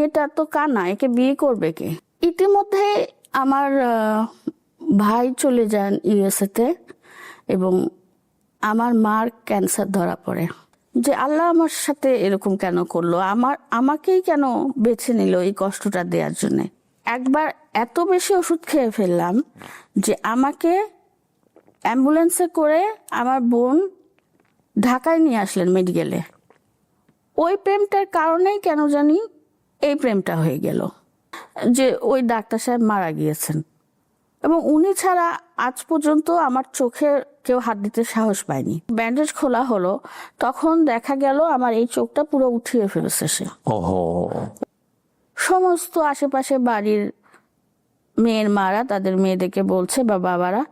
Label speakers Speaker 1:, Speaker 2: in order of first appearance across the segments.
Speaker 1: মেয়েটা তো কানা, একে বিয়ে করবে কে? ইতিমধ্যে আমার ভাই চলে যান ইউএসএতে এবং আমার মার ক্যান্সার ধরা পড়ে। যে আল্লাহ আমার সাথে এরকম কেন করলো, আমাকেই কেন বেছে নিল এই কষ্টটা দেওয়ার জন্য। একবার এত বেশি ওষুধ খেয়ে ফেললাম যে আমাকে অ্যাম্বুলেন্সে করে আমার বোন ঢাকায় নিয়ে আসলেন মেডিকেলে। ওই প্রেমটার কারণেই কেন জানি এই প্রেমটা হয়ে গেল, যে ওই ডাক্তার সাহেব মারা গিয়েছেন এবং উনি ছাড়া আজ পর্যন্ত আমার চোখে কেউ হাত দিতে সাহস পায়নি। ব্যান্ডেজ খোলা হলো, তখন দেখা গেল আমার এই চোখটা পুরো উঠিয়ে ফেলেছে সে। সমস্ত আশেপাশে বাড়ির মেয়ের মারা তাদের মেয়েদেরকে বলছে বা বাবারা,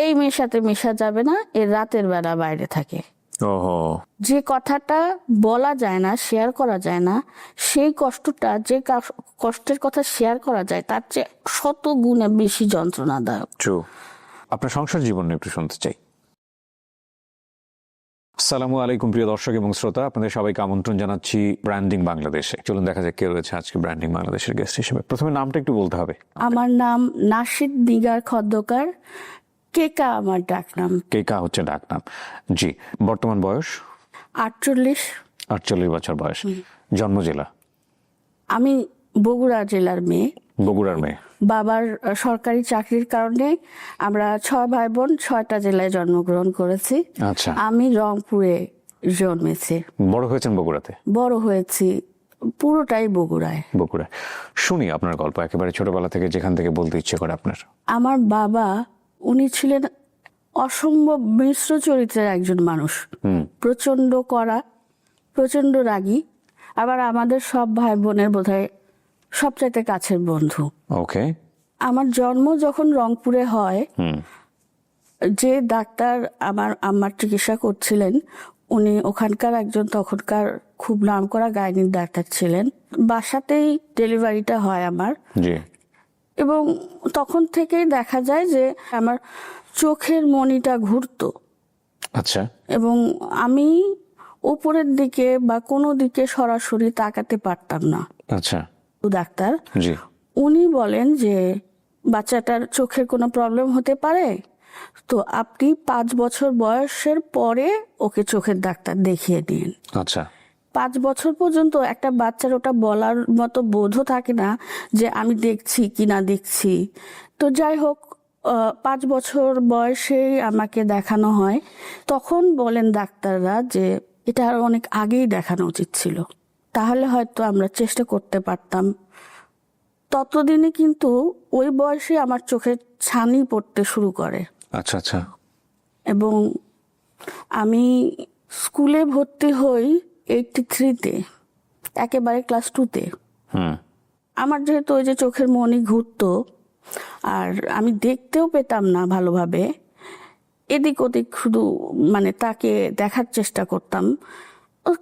Speaker 1: এই মেয়ের সাথে মেশা যাবে না, এর রাতের বেলা বাইরে থাকে। যে কথাটা বলা যায় না, শেয়ার করা যায় না, সেই কষ্টটা, যে কষ্টের কথা শেয়ার করা যায় তার চেয়ে শত গুণে বেশি যন্ত্রণাদায়ক।
Speaker 2: আপনার সংসার জীবন একটু শুনতে চাই। আসসালামু আলাইকুম প্রিয় দর্শক এবং শ্রোতা, আপনাদের সবাইকে আমন্ত্রণ জানাচ্ছি ব্র্যান্ডিং বাংলাদেশে। চলুন দেখা যাক কে রয়েছে আজকে ব্র্যান্ডিং বাংলাদেশের গেস্ট হিসেবে। প্রথমে নামটা একটু বলতে হবে।
Speaker 1: আমার নাম নাশিদ নিগার খন্দকার, কেকা আমার ডাকনাম।
Speaker 2: কেকা হচ্ছে ডাকনাম। জি, বর্তমান বয়স?
Speaker 1: 48
Speaker 2: বছর বয়স। জন্ম জেলা?
Speaker 1: আমি বগুড়া জেলার মেয়ে।
Speaker 2: বগুড়ার মেয়ে।
Speaker 1: বাবার সরকারি চাকরির কারণে আমরা 6 ভাই বোন 6টা জেলায় জন্মগ্রহণ করেছি।
Speaker 2: আচ্ছা।
Speaker 1: আমি রংপুরে জন্মেছি।
Speaker 2: বড় হয়েছেন বগুড়াতে?
Speaker 1: বড় হয়েছি পুরোটাই বগুড়ায়।
Speaker 2: বগুড়ায়। শুনি আপনার গল্প একেবারে ছোটবেলা থেকে, যেখান থেকে বলতে ইচ্ছে করে আপনার।
Speaker 1: আমার বাবা, উনি ছিলেন অসম্ভব মিশ্র চরিত্রের একজন মানুষ। প্রচন্ড কড়া, প্রচন্ড রাগী, আবার আমাদের সব ভাই বোনের বোধহয় সবচাইতে কাছের বন্ধু।
Speaker 2: ওকে।
Speaker 1: আমার জন্ম যখন রংপুরে হয়, যে ডাক্তার আমার আম্মার চিকিৎসা করছিলেন উনি ওখানকার একজন তখনকার খুব নামকরা গাইনিক ডাক্তার ছিলেন। বাসাতেই ডেলিভারিটা হয় আমার।
Speaker 2: জি।
Speaker 1: এবং তখন থেকেই দেখা যায় যে আমার চোখের মণিটা ঘুরতো।
Speaker 2: আচ্ছা।
Speaker 1: এবং আমি উপরের দিকে বা কোনো দিকে সরাসরি তাকাতে পারতাম না।
Speaker 2: আচ্ছা।
Speaker 1: ডাক্তার
Speaker 2: জি।
Speaker 1: উনি বলেন যে বাচ্চাটার চোখের কোনো প্রবলেম হতে পারে, তো আপনি 5 বছর বয়সের পরে ওকে চোখের ডাক্তার দেখিয়ে নিন।
Speaker 2: আচ্ছা।
Speaker 1: 5 বছর পর্যন্ত একটা বাচ্চার ওটা বলার মতো বোধও থাকে না যে আমি দেখছি কি না দেখছি। তো যাই হোক, 5 বছর বয়সেই আমাকে দেখানো হয়। তখন বলেন ডাক্তাররা যে এটা আরো অনেক আগেই দেখানো উচিত ছিল, তাহলে হয়তো আমরা চেষ্টা করতে পারতাম। ততদিনে কিন্তু ওই বয়সে আমার চোখে ছানি পড়তে শুরু করে।
Speaker 2: আচ্ছা আচ্ছা।
Speaker 1: এবং আমি স্কুলে ভর্তি হই 83-তে, একেবারে ক্লাস 2-তে। আমার যেহেতু ওই যে চোখের মণি ঘুরতো আর আমি দেখতেও পেতাম না ভালোভাবে, এদিক ওদিক শুধু মানে তাকে দেখার চেষ্টা করতাম।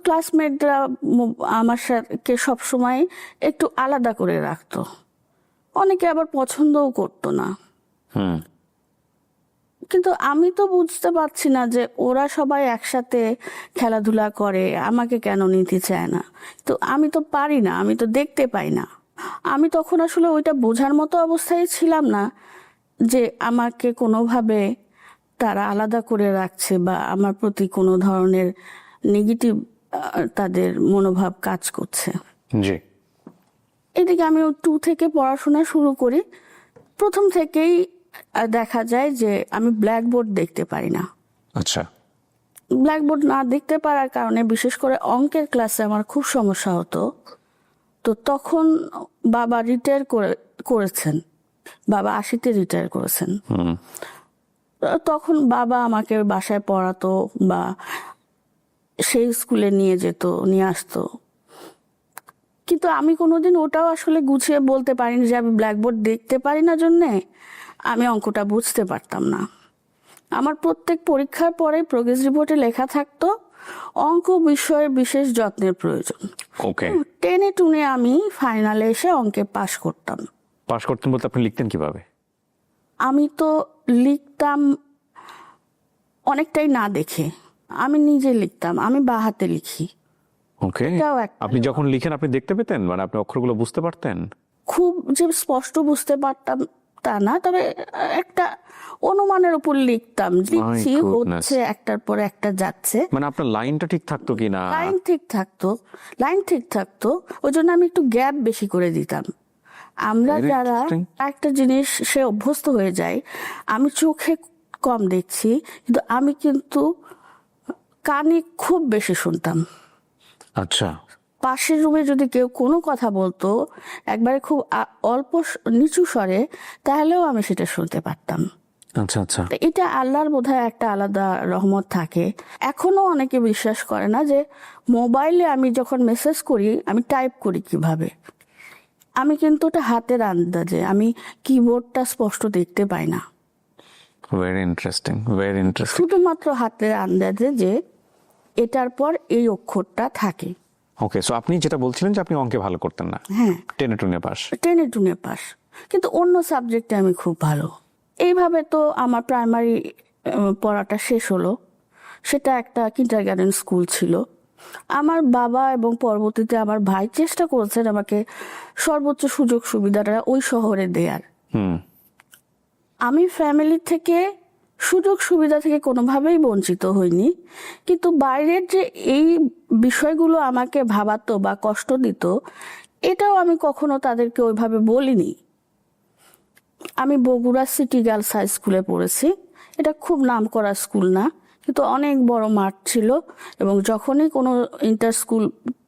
Speaker 1: ক্লাসমেটরা আমার সাথে সবসময় একটু আলাদা করে রাখতো, অনেকে আবার পছন্দও করতো না। কিন্তু আমি তো বুঝতে পারছি না যে ওরা সবাই একসাথে খেলাধুলা করে, আমাকে কেন নিতে চায় না। তো আমি তো পারি না, আমি তো দেখতে পাই না। আমি তখন আসলে ওইটা বোঝার মতো অবস্থায় ছিলাম না যে আমাকে কোনোভাবে তারা আলাদা করে রাখছে বা আমার প্রতি কোনো ধরনের নেগেটিভ তাদের মনোভাব কাজ করছে।
Speaker 2: জি।
Speaker 1: এদিকে আমি 2 থেকে পড়াশোনা শুরু করি। প্রথম থেকেই দেখা যায় যে আমি ব্ল্যাকবোর্ড দেখতে পারি না।
Speaker 2: আচ্ছা।
Speaker 1: ব্ল্যাকবোর্ড না দেখতে পারার কারণে বিশেষ করে অঙ্কের ক্লাসে আমার খুব সমস্যা হতো। তো তখন বাবা রিটায়ার করেছেন, বাবা 80-তে রিটায়ার করেছেন। তখন বাবা আমাকে বাসায় পড়াতো বা সেই স্কুলে নিয়ে যেত, নিয়ে আসতো। কিন্তু আমি কোনোদিন ওটাও আসলে গুছিয়ে বলতে পারিনি যে আমি ব্ল্যাকবোর্ড দেখতে পারি না জন্যে আমি অঙ্কটা বুঝতে পারতাম না। আমার প্রত্যেক পরীক্ষার পরে প্রোগ্রেস রিপোর্টে লেখা থাকতো অঙ্ক বিষয়ে বিশেষ যত্নের প্রয়োজন।
Speaker 2: ওকে।
Speaker 1: টেনে টুনে আমি ফাইনালে এসে অঙ্কে পাশ করতাম।
Speaker 2: পাশ করতেন বলতে আপনি লিখতেন কিভাবে?
Speaker 1: আমি তো লিখতাম অনেকটাই না দেখে, আমি নিজে লিখতাম, আমি বাঁ হাতে লিখি।
Speaker 2: ওকে,
Speaker 1: এটাও একটা
Speaker 2: আপনি যখন লিখেন আপনি দেখতে পেতেন, মানে আপনি অক্ষরগুলো বুঝতে পারতেন?
Speaker 1: খুব যে স্পষ্ট বুঝতে পারতাম তা না, তবে একটা অনুমানের উপর লিখতাম, লিখছি
Speaker 2: goodness.
Speaker 1: হচ্ছে একটার পর একটা যাচ্ছে।
Speaker 2: মানে আপনার লাইনটা ঠিক থাকতো কি না?
Speaker 1: লাইন ঠিক থাকতো, ওই জন্য আমি একটু গ্যাপ বেশি করে দিতাম। আমরা
Speaker 2: Very
Speaker 1: যারা
Speaker 2: interesting.
Speaker 1: একটা জিনিস সে অভ্যস্ত হয়ে যায়, আমি চোখে কম দেখছি কিন্তু আমি কিন্তু কানে খুব বেশি শুনতাম।
Speaker 2: আচ্ছা,
Speaker 1: পাশের রুমে যদি কেউ কোনো কথা বলতো একবারে খুব অল্প নিচু স্বরে, তাহলেও আমি সেটা শুনতে পারতাম।
Speaker 2: আচ্ছা, আচ্ছা।
Speaker 1: তো এটা আল্লাহর বোধহয় একটা আলাদা রহমত থাকে। এখনো অনেকে বিশ্বাস করে না যে মোবাইলে আমি যখন মেসেজ করি আমি টাইপ করি কিভাবে। আমি কিন্তু ওটা হাতের আন্দাজে, আমি কিবোর্ডটা স্পষ্ট দেখতে পাই না,
Speaker 2: ভেরি ইন্টারেস্টিং, ভেরি ইন্টারেস্টিং।
Speaker 1: শুধুমাত্র হাতের আন্দাজে যে এটার পর এই অক্ষরটা থাকে।
Speaker 2: ওকে, সো আপনি যেটা বলছিলেন যে আপনি অঙ্কে ভালো করতেন না,
Speaker 1: হ্যাঁ,
Speaker 2: টেনে টুনে পাস।
Speaker 1: টেনে টুনে পাস, কিন্তু অন্য সাবজেক্টে আমি খুব ভালো। এইভাবে তো আমার প্রাইমারি পড়াটা শেষ হলো। সেটা একটা কিন্ডারগার্টেন স্কুল ছিল। আমার বাবা এবং পরবর্তীতে আমার ভাই চেষ্টা করেছেন আমাকে সর্বোচ্চ সুযোগ সুবিধাটা ওই শহরে দেয়ার।
Speaker 2: হুম।
Speaker 1: আমি ফ্যামিলি থেকে সুযোগ সুবিধা থেকে কোনোভাবেই বঞ্চিত হইনি, কিন্তু বাইরের যে এই বিষয়গুলো আমাকে ভাবাতো বা কষ্ট দিত, এটাও আমি কখনো তাদেরকে ওইভাবে বলিনি। আমি বগুড়া সিটি গার্লস হাই স্কুলে পড়েছি। এটা খুব নামকরা স্কুল না, কিন্তু অনেক বড় মাঠ ছিল এবং যখনই কোনো ইন্টার স্কুল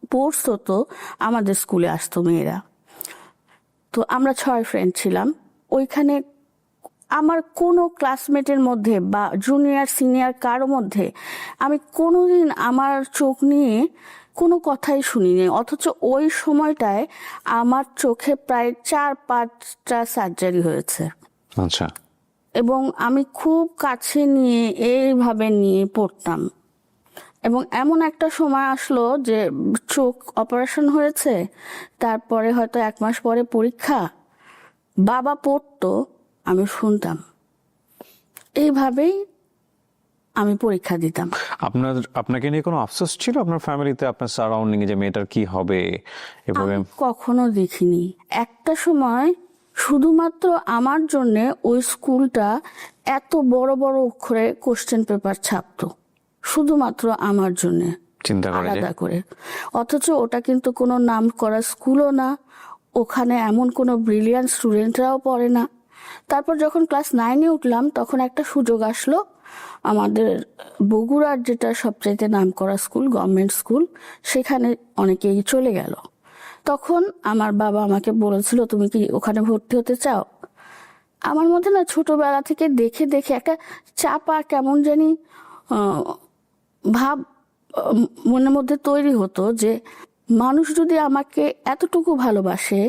Speaker 1: স্পোর্টস হতো আমাদের স্কুলে আসতো মেয়েরা। তো আমরা 6 ফ্রেন্ড ছিলাম ওইখানে। আমার কোনো ক্লাসমেটের মধ্যে বা জুনিয়র সিনিয়র কারো মধ্যে আমি কোনোদিন আমার চোখ নিয়ে কোনো কথাই শুনিনি, অথচ ওই সময়টায় আমার চোখে প্রায় 4-5টা সার্জারি হয়েছে।
Speaker 2: আচ্ছা,
Speaker 1: এবং আমি খুব কাছে নিয়ে এইভাবে নিয়ে পড়তাম। এবং এমন একটা সময় আসলো যে চোখ অপারেশন হয়েছে, তারপরে হয়তো 1 মাস পরে পরীক্ষা। বাবা পড়তো, আমি শুনতাম, এইভাবেই আমি পরীক্ষা দিতাম।
Speaker 2: আপনাকে নিয়ে কোনো আফসোস ছিল আপনার ফ্যামিলিতে, আপনার সারাউন্ডিং এ যে মেয়েটার কি হবে এভাবে?
Speaker 1: আমি কখনো দেখিনি। একটা সময় শুধুমাত্র আমার জন্য ওই স্কুলটা এত বড় বড় অক্ষরে কোশ্চেন পেপার ছাপতো, শুধুমাত্র আমার জন্য,
Speaker 2: চিন্তা করে যে
Speaker 1: আলাদা করে। অথচ ওটা কিন্তু কোনো নাম করা স্কুলও না, ওখানে এমন কোনো ব্রিলিয়ান্ট স্টুডেন্টরাও পড়ে না। তারপর যখন ক্লাস 9-এ উঠলাম তখন একটা সুযোগ আসলো, আমাদের বগুড়ার যেটা সবচাইতে নাম করা স্কুল, গভর্নমেন্ট স্কুল, সেখানে অনেকেই চলে গেল। তখন আমার বাবা আমাকে বলেছিল, তুমি কি ওখানে ভর্তি হতে চাও? আমার মধ্যে না ছোটবেলা থেকে দেখে দেখে একটা চাপা কেমন জানি ভাব মনের মধ্যে তৈরি হতো যে মানুষ যদি আমাকে এতটুকু ভালোবাসে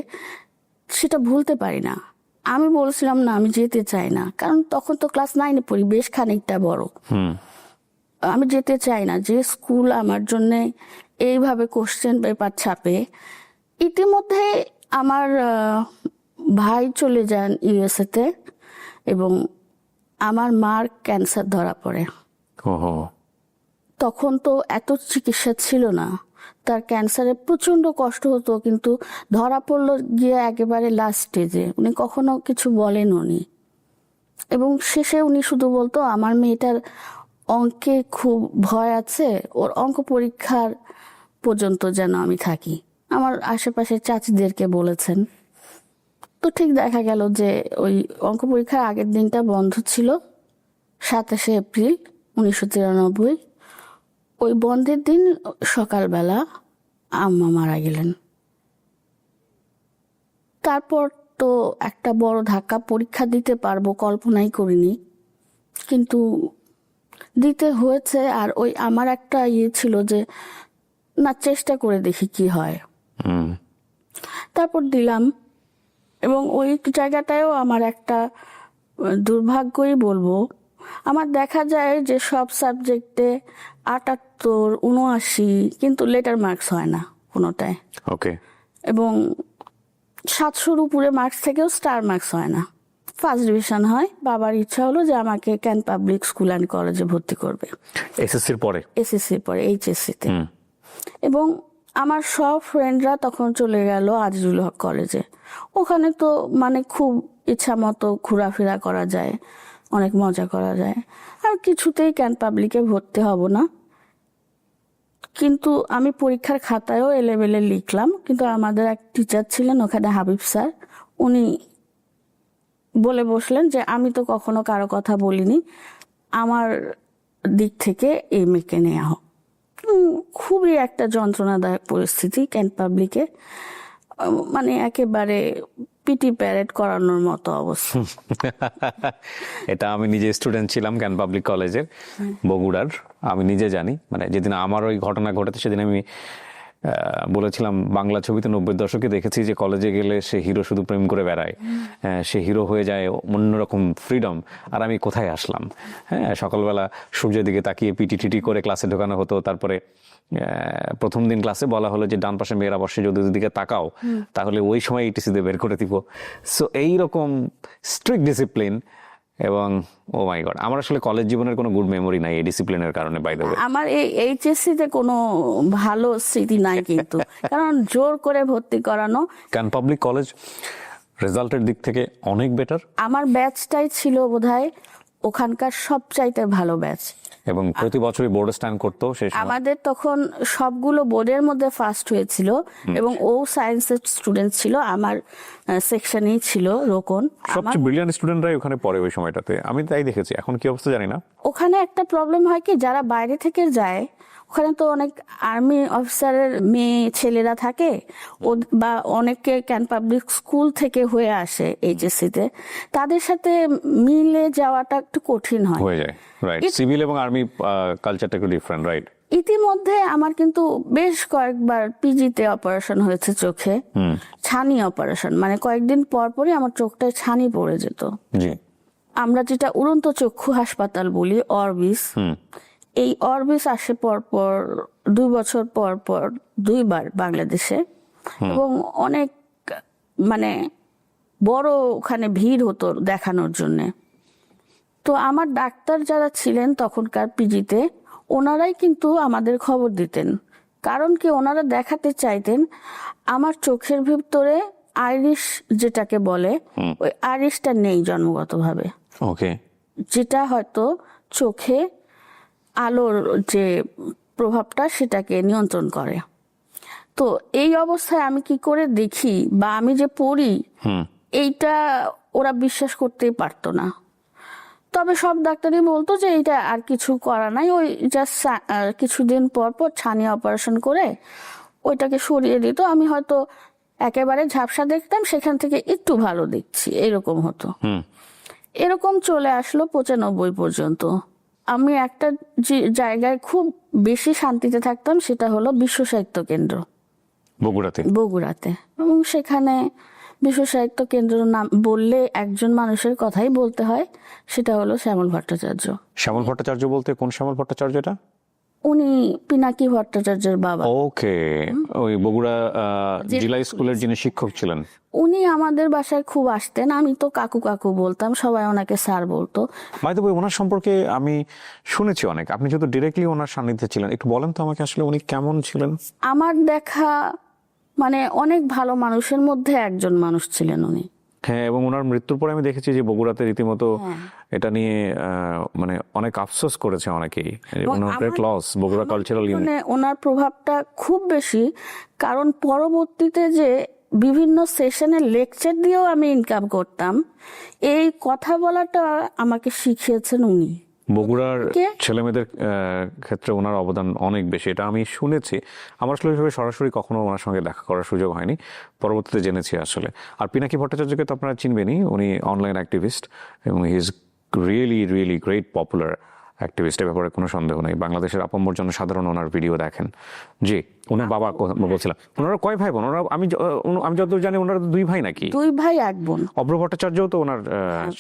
Speaker 1: সেটা ভুলতে পারি না। আমি বলছিলাম না, আমি যেতে চাই না, কারণ তখন তো ক্লাস 9-এ পড়ি, বেশ খানিকটা বড়। আমি যেতে চাই না, যে স্কুল আমার জন্য এইভাবে কোশ্চেন পেপার ছাপে। ইতিমধ্যে আমার ভাই চলে যান ইউএসএতে এবং আমার মার ক্যান্সার ধরা পড়ে।
Speaker 2: ওহো,
Speaker 1: তখন তো এত চিকিৎসা ছিল না, তার ক্যান্সারে প্রচন্ড কষ্ট হতো, কিন্তু ধরা পড়লো গিয়ে একেবারে লাস্ট স্টেজে। উনি কখনো কিছু বলেন উনি, এবং শেষে উনি শুধু বলতো আমার মেয়েটার অঙ্কে খুব ভয় আছে, ওর অঙ্ক পরীক্ষার পর্যন্ত যেন আমি থাকি। আমার আশেপাশের চাচিদেরকে বলেছেন। তো ঠিক দেখা গেল যে ওই অঙ্ক পরীক্ষার আগের দিনটা বন্ধ ছিল, 27শে এপ্রিল 1993। ওই বন্ধের দিন সকালবেলা আম্মা মারা গেলেন। তারপর তো একটা বড় ধাক্কা, পরীক্ষা দিতে পারবো কল্পনাই করিনি, কিন্তু দিতে হয়েছে। আর ওই আমার একটা ছিল যে না, চেষ্টা করে দেখি কি হয়। তারপর দিলাম, এবং ওই জায়গাটায়ও আমার একটা দুর্ভাগ্যই বলবো, আমার দেখা যায় যে সব সাবজেক্টে 78, 79, কিন্তু লেটার মার্কস হয় না কোনোটায়।
Speaker 2: ওকে।
Speaker 1: এবং 700-র উপরে মার্কস থেকেও স্টার মার্কস হয় না, ফার্স্ট ডিভিশন হয়। বাবার ইচ্ছা হলো যে আমাকে ক্যান পাবলিক স্কুল অ্যান্ড কলেজে ভর্তি করবে
Speaker 2: এসএসসির পরে,
Speaker 1: এসএসসির পরে, এইচএসসিতে। এবং আমার সব ফ্রেন্ডরা তখন চলে গেল আজিজুল হক কলেজে। ওখানে তো মানে খুব ইচ্ছা মতো ঘোরাফেরা করা যায়, অনেক মজা করা যায়, আর কিছুতেই ক্যান পাবলিকে ভর্তি হব না। কিন্তু আমি পরীক্ষার খাতায়ও এলেবেলে লিখলাম, কিন্তু আমাদের এক টিচার ছিলেন ওখানে, হাবিব স্যার, উনি বলে বসলেন যে আমি তো কখনো কারো কথা বলিনি, আমার দিক থেকে এই মেয়েকে নেওয়া হোক। খুবই একটা যন্ত্রণাদায়ক পরিস্থিতি ক্যান পাবলিকে, মানে একেবারে পিটি প্যারেড করানোর মতো অবস্থা।
Speaker 2: এটা আমি নিজে স্টুডেন্ট ছিলাম ক্যান পাবলিক কলেজের, বগুড়ার। আমি নিজে জানি, মানে যেদিন আমার ওই ঘটনা ঘটেছে সেদিন আমি বলেছিলাম বাংলা ছবিতে 90-এর দশকে দেখেছি যে কলেজে গেলে সে হিরো শুধু প্রেম করে বেড়ায়, সে হিরো হয়ে যায়, অন্যরকম ফ্রিডম। আর আমি কোথায় আসলাম? হ্যাঁ, সকালবেলা সূর্যের দিকে তাকিয়ে পিটি টিটি করে ক্লাসে ঢোকানো হতো। তারপরে প্রথম দিন ক্লাসে বলা হলো যে ডান পাশে মেয়েরা বসে, যদি দিকে তাকাও তাহলে ওই সময় ইটিসিতে বের করে দিব। সো এইরকম স্ট্রিক্ট ডিসিপ্লিন। এবং ও মাই গড, আমার আসলে কলেজ জীবনের কোনো গুড মেমোরি নাই এই ডিসিপ্লিনের কারণে, বাই দ্য ওয়ে।
Speaker 1: আমার এই এইচএসসি তে কোনো ভালো স্মৃতি নাই কিন্তু, কারণ জোর করে ভর্তি করানো।
Speaker 2: ক্যান পাবলিক কলেজ রেজাল্টের দিক থেকে অনেক বেটার,
Speaker 1: আমার ব্যাচটাই ছিল বোধহয় ওখানকার সবচাইতে ভালো ব্যাচ,
Speaker 2: এবং প্রতি বছরই বোর্ড স্ট্যান্ড করতো সেই সময়।
Speaker 1: আমাদের তখন সবগুলো বোর্ডের মধ্যে ফার্স্ট হয়েছিল, এবং ও সায়েন্সের স্টুডেন্ট ছিল, আমার সেকশনেই ছিল রোকন।
Speaker 2: সবচেয়ে ব্রিলিয়ান্ট স্টুডেন্টরাই ওখানে পড়ে ওই সময়টাতে, আমি তাই দেখেছি। এখন কি অবস্থা জানি না।
Speaker 1: ওখানে একটা প্রবলেম হয় কি, যারা বাইরে থেকে যায়, ওখানে তো অনেক আর্মি অফিসারের মেয়ে ছেলেরা থাকে, বা অনেকে ক্যান পাবলিক স্কুল থেকে হয়ে আসে এইচএসসি তে, তাদের সাথে মিলে যাওয়াটা একটু কঠিন হয়,
Speaker 2: হয়ে যায়। রাইট, সিভিল এবং আর্মি কালচারটা একটু ডিফারেন্ট। রাইট।
Speaker 1: ইতিমধ্যে আমার কিন্তু বেশ কয়েকবার পিজিতে অপারেশন হয়েছে চোখে, ছানি অপারেশন, মানে কয়েকদিন পর পরই আমার চোখটায় ছানি পড়ে যেত।
Speaker 2: জি।
Speaker 1: আমরা যেটা উড়ন্ত চক্ষু হাসপাতাল বলি, অরবিস, এই অরবিস আসে পরপর 2 বছর পর পর 2বার বাংলাদেশে, এবং অনেক মানে বড় ওখানে ভিড় হতো দেখানোর জন্য। তো আমার ডাক্তার যারা ছিলেন তখনকার পিজিতে, ওনারাই কিন্তু আমাদের খবর দিতেন। কারণ কি, ওনারা দেখাতে চাইতেন আমার চোখের ভিতরে আইরিশ যেটাকে বলে, ওই আইরিশটা নেই জন্মগতভাবে,
Speaker 2: ওকে।
Speaker 1: যেটা হয়তো চোখে আলোর যে প্রভাবটা সেটাকে নিয়ন্ত্রণ করে। তো এই অবস্থায় আমি কি করে দেখি বা আমি যে পড়ি, এইটা ওরা বিশ্বাস করতেই পারতো না। তবে সব ডাক্তারই বলতো যে এইটা আর কিছু করা নাই, ওই জাস্ট কিছুদিন পর পর ছানি অপারেশন করে ওইটাকে সরিয়ে দিত। আমি হয়তো একেবারে ঝাপসা দেখতাম, সেখান থেকে একটু ভালো দেখছি, এরকম হতো। এরকম চলে আসলো 95 পর্যন্ত। আমি একটা জায়গায় খুব বেশি শান্তিতে থাকতাম, সেটা হলো বিশ্ব সাহিত্য কেন্দ্র, বগুড়াতে। এবং সেখানে বিশ্ব সাহিত্য কেন্দ্র নাম বললে একজন মানুষের কথাই বলতে হয়, সেটা হলো শ্যামল ভট্টাচার্য।
Speaker 2: শ্যামল ভট্টাচার্য বলতে কোন শ্যামল ভট্টাচার্য এটা?
Speaker 1: উনি পিনাকি ভট্টাচার্যের বাবা।
Speaker 2: ওকে, ওই বগুড়া জেলা স্কুলের যিনি শিক্ষক ছিলেন।
Speaker 1: উনি আমাদের বাসায় খুব আসতেন, আমি তো কাকু কাকু বলতাম, সবাই ওনাকে স্যার বলতো।
Speaker 2: বাই দ্য ওয়ে, ওনার সম্পর্কে আমি শুনেছি অনেক। আপনি যেহেতু ডিরেক্টলি ওনার সান্নিধ্যে ছিলেন, একটু বলেন তো আমাকে আসলে উনি কেমন ছিলেন?
Speaker 1: আমার দেখা মানে অনেক ভালো মানুষের মধ্যে একজন মানুষ ছিলেন উনি।
Speaker 2: হ্যাঁ, এবং ওনার মৃত্যুর পরে আমি দেখেছি যে বগুড়াতে রীতিমতো এটা নিয়ে মানে অনেক আফসোস করেছে অনেকেই। ওনার great loss, Bogura cultural unit.
Speaker 1: ওনার প্রভাবটা খুব বেশি, কারণ পরবর্তীতে যে বিভিন্ন সেশনে লেকচার দিয়েও আমি ইনকাম করতাম, এই কথা বলাটা আমাকে শিখিয়েছেন উনি।
Speaker 2: বগুড়ার ছেলেমেয়েদের ক্ষেত্রে ওনার অবদান অনেক বেশি, এটা আমি শুনেছি। আমার আসলে সরাসরি কখনো ওনার সঙ্গে দেখা করার সুযোগ হয়নি, পরবর্তীতে জেনেছি আসলে। আর পিনাকি ভট্টাচার্যকে তো আপনারা চিনবেনই, উনি অনলাইন অ্যাক্টিভিস্ট, এবং he is really really great popular অ্যাক্টিভিস্টের ব্যাপারে কোনো সন্দেহ নেই। বাংলাদেশের আপামর জনসাধারণ ওনার ভিডিও দেখেন। জি, ওনার বাবা বলছিলাম। ওনারা কয় ভাই বোন? ওনারা আমি যতদূর জানি ওনারা 2 ভাই নাকি?
Speaker 1: 2 ভাই 1 বোন।
Speaker 2: অভ্র ভট্টাচার্যও তো ওনার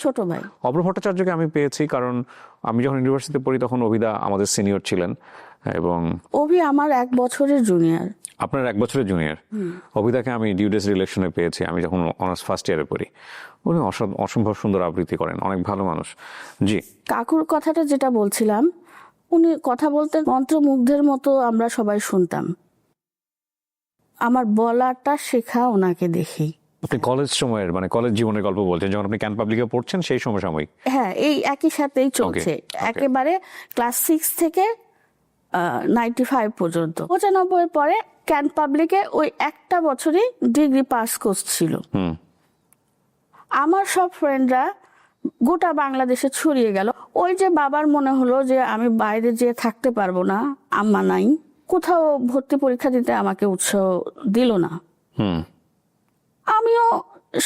Speaker 1: ছোট ভাই।
Speaker 2: অভ্র ভট্টাচার্যকে আমি পেয়েছি, কারণ আমি যখন ইউনিভার্সিটিতে পড়ি তখন অভিদা আমাদের সিনিয়র ছিলেন, এবং
Speaker 1: অভি আমার 1 বছরের জুনিয়র।
Speaker 2: আপনার 1 বছরের জুনিয়র। অভিদাকে আমি ডিউডেস রিলেশনে পেয়েছি, আমি যখন অনার্স ফার্স্ট ইয়ারে পড়ি। উনি অসম্ভব সুন্দর আবৃত্তি করেন, অনেক ভালো মানুষ। জি,
Speaker 1: কাকুর কথাটা যেটা বলছিলাম, উনি কথা বলতে মন্ত্রমুগ্ধের মতো আমরা সবাই শুনতাম। আমার বলাটা শেখা ওনাকে দেখেই।
Speaker 2: আপনি কলেজ সময়ের মানে কলেজ জীবনের গল্প বলছেন, যখন আপনি ক্যান পাবলিকে পড়ছেন সেই সমসাময়িক?
Speaker 1: হ্যাঁ, এই একই সাথেই চলছে।
Speaker 2: okay.
Speaker 1: একেবারে ক্লাস 6 থেকে 95 পর্যন্ত। 95 পরে ক্যান পাবলিকে ওই একটা বছরই ডিগ্রি পাস কোর্স ছিল। আমার সব ফ্রেন্ডরা গোটা বাংলাদেশে ছড়িয়ে গেল। ওই যে বাবার মনে হলো যে আমি বাইরে যেয়ে থাকতে পারবো না, আম্মা নাই, কোথাও ভর্তি পরীক্ষা দিতে আমাকে উৎসাহ দিল না। আমিও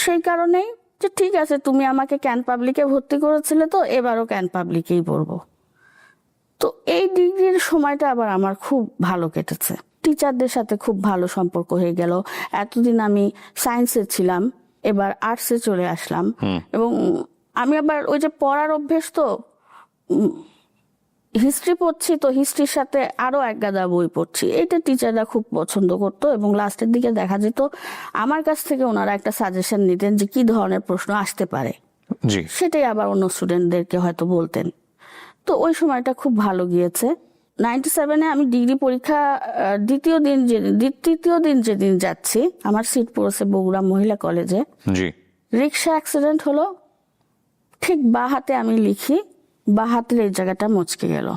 Speaker 1: সেই কারণেই যে ঠিক আছে, তুমি আমাকে ক্যান পাবলিকে ভর্তি করেছিলে, তো এবারও ক্যান পাবলিকেই পড়বো। তো এই ডিগ্রির সময়টা আবার আমার খুব ভালো কেটেছে, টিচারদের সাথে খুব ভালো সম্পর্ক হয়ে গেল। এতদিন আমি সায়েন্সে ছিলাম, এবার আর্টসে চলে আসলাম। এবং আমি আবার ওই যে পড়ার অভ্যেস, তো হিস্ট্রি পড়ছি, তো হিস্ট্রির সাথে আরো এক গাদা বই পড়ছি। এটা টিচাররা খুব পছন্দ করতো এবং লাস্টের দিকে দেখা যেত আমার কাছ থেকে ওনারা একটা সাজেশন নিতেন যে কি ধরনের প্রশ্ন আসতে পারে, সেটাই আবার অন্য স্টুডেন্টদেরকে হয়তো বলতেন। তো ওই সময়টা খুব ভালো গিয়েছে। 97-এ আমি ডিগ্রি পরীক্ষা তৃতীয় দিন যেদিন যাচ্ছি, আমার সিট পড়েছে বগুড়া মহিলা কলেজে। রিক্সা অ্যাক্সিডেন্ট হলো, ঠিক বাঁ হাতে আমি লিখি, বাঁ হাতের এই জায়গাটা মচকে গেল।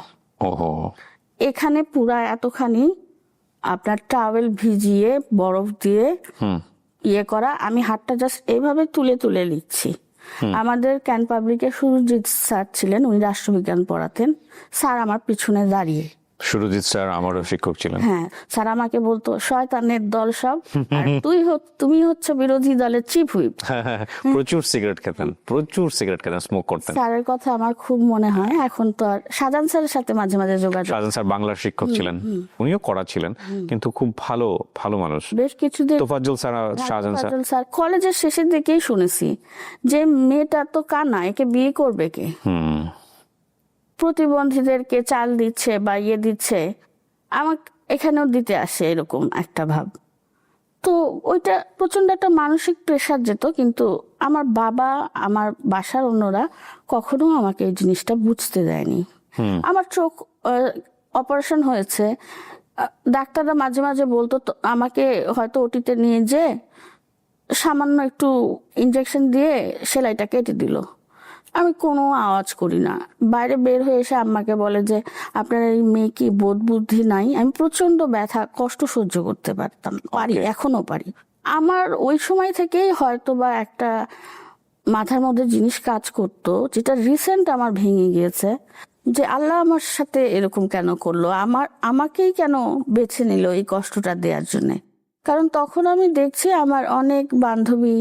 Speaker 1: এখানে পুরা এতখানি আপনার টাওয়েল ভিজিয়ে বরফ দিয়ে ইয়ে করা, আমি হাতটা জাস্ট এইভাবে তুলে তুলে লিখছি। আমাদের ক্যান পাবলিকে সুরজিৎ স্যার ছিলেন, উনি রাষ্ট্রবিজ্ঞান পড়াতেন। স্যার আমার পিছনে দাঁড়িয়ে,
Speaker 2: সুরজিৎ স্যার আমারও শিক্ষক ছিলেন।
Speaker 1: হ্যাঁ, স্যার আমাকে বলতো শয়তানের দল সব, আর তুমি হচ্ছে বিরোধী দলের চিফ হুইপ।
Speaker 2: প্রচুর সিগারেট খেতেন, স্মোক করতেন।
Speaker 1: স্যারের কথা আমার খুব মনে হয়। এখন তো আর শাহজাহান স্যারের সাথে মাঝে মাঝে যোগাযোগ।
Speaker 2: শাহজাহান স্যার বাংলার শিক্ষক ছিলেন, উনিও কড়া ছিলেন, কিন্তু খুব ভালো মানুষ।
Speaker 1: বেশ কিছুদিন
Speaker 2: তোফাজ্জল স্যার, শাহজাহান
Speaker 1: স্যার কলেজের শেষের দিকেই শুনেছি যে মেয়েটা তো কানা, একে বিয়ে করবে কে, প্রতিবন্ধীদেরকে চাল দিচ্ছে বা ইয়ে দিচ্ছে, আমাকে এখানেও দিতে আসে, এরকম একটা ভাব। তো ওইটা প্রচন্ড একটা মানসিক প্রেশার যেত। কিন্তু আমার বাবা, আমার বাসার অন্যরা কখনো আমাকে এই জিনিসটা বুঝতে দেয়নি। আমার চোখ অপারেশন হয়েছে, ডাক্তাররা মাঝে মাঝে বলতো আমাকে হয়তো ওটিতে নিয়ে যে সামান্য একটু ইনজেকশন দিয়ে সেলাইটা কেটে দিল, আমি কোনো আওয়াজ করি না। বাইরে বের হয়ে এসে আম্মাকে বলে যে আপনার এই মেয়ে কি বোধ বুদ্ধি নাই। আমি প্রচন্ড ব্যথা কষ্ট সহ্য করতে পারি, এখনো পারি। আমার ওই সময় থেকেই হয়তো বা একটা মাথার মধ্যে জিনিস কাজ করতো, যেটা রিসেন্ট আমার ভেঙে গিয়েছে, যে আল্লাহ আমার সাথে এরকম কেন করলো, আমাকেই কেন বেছে নিল এই কষ্টটা দেওয়ার জন্যে। কারণ তখন আমি দেখছি আমার অনেক বান্ধবী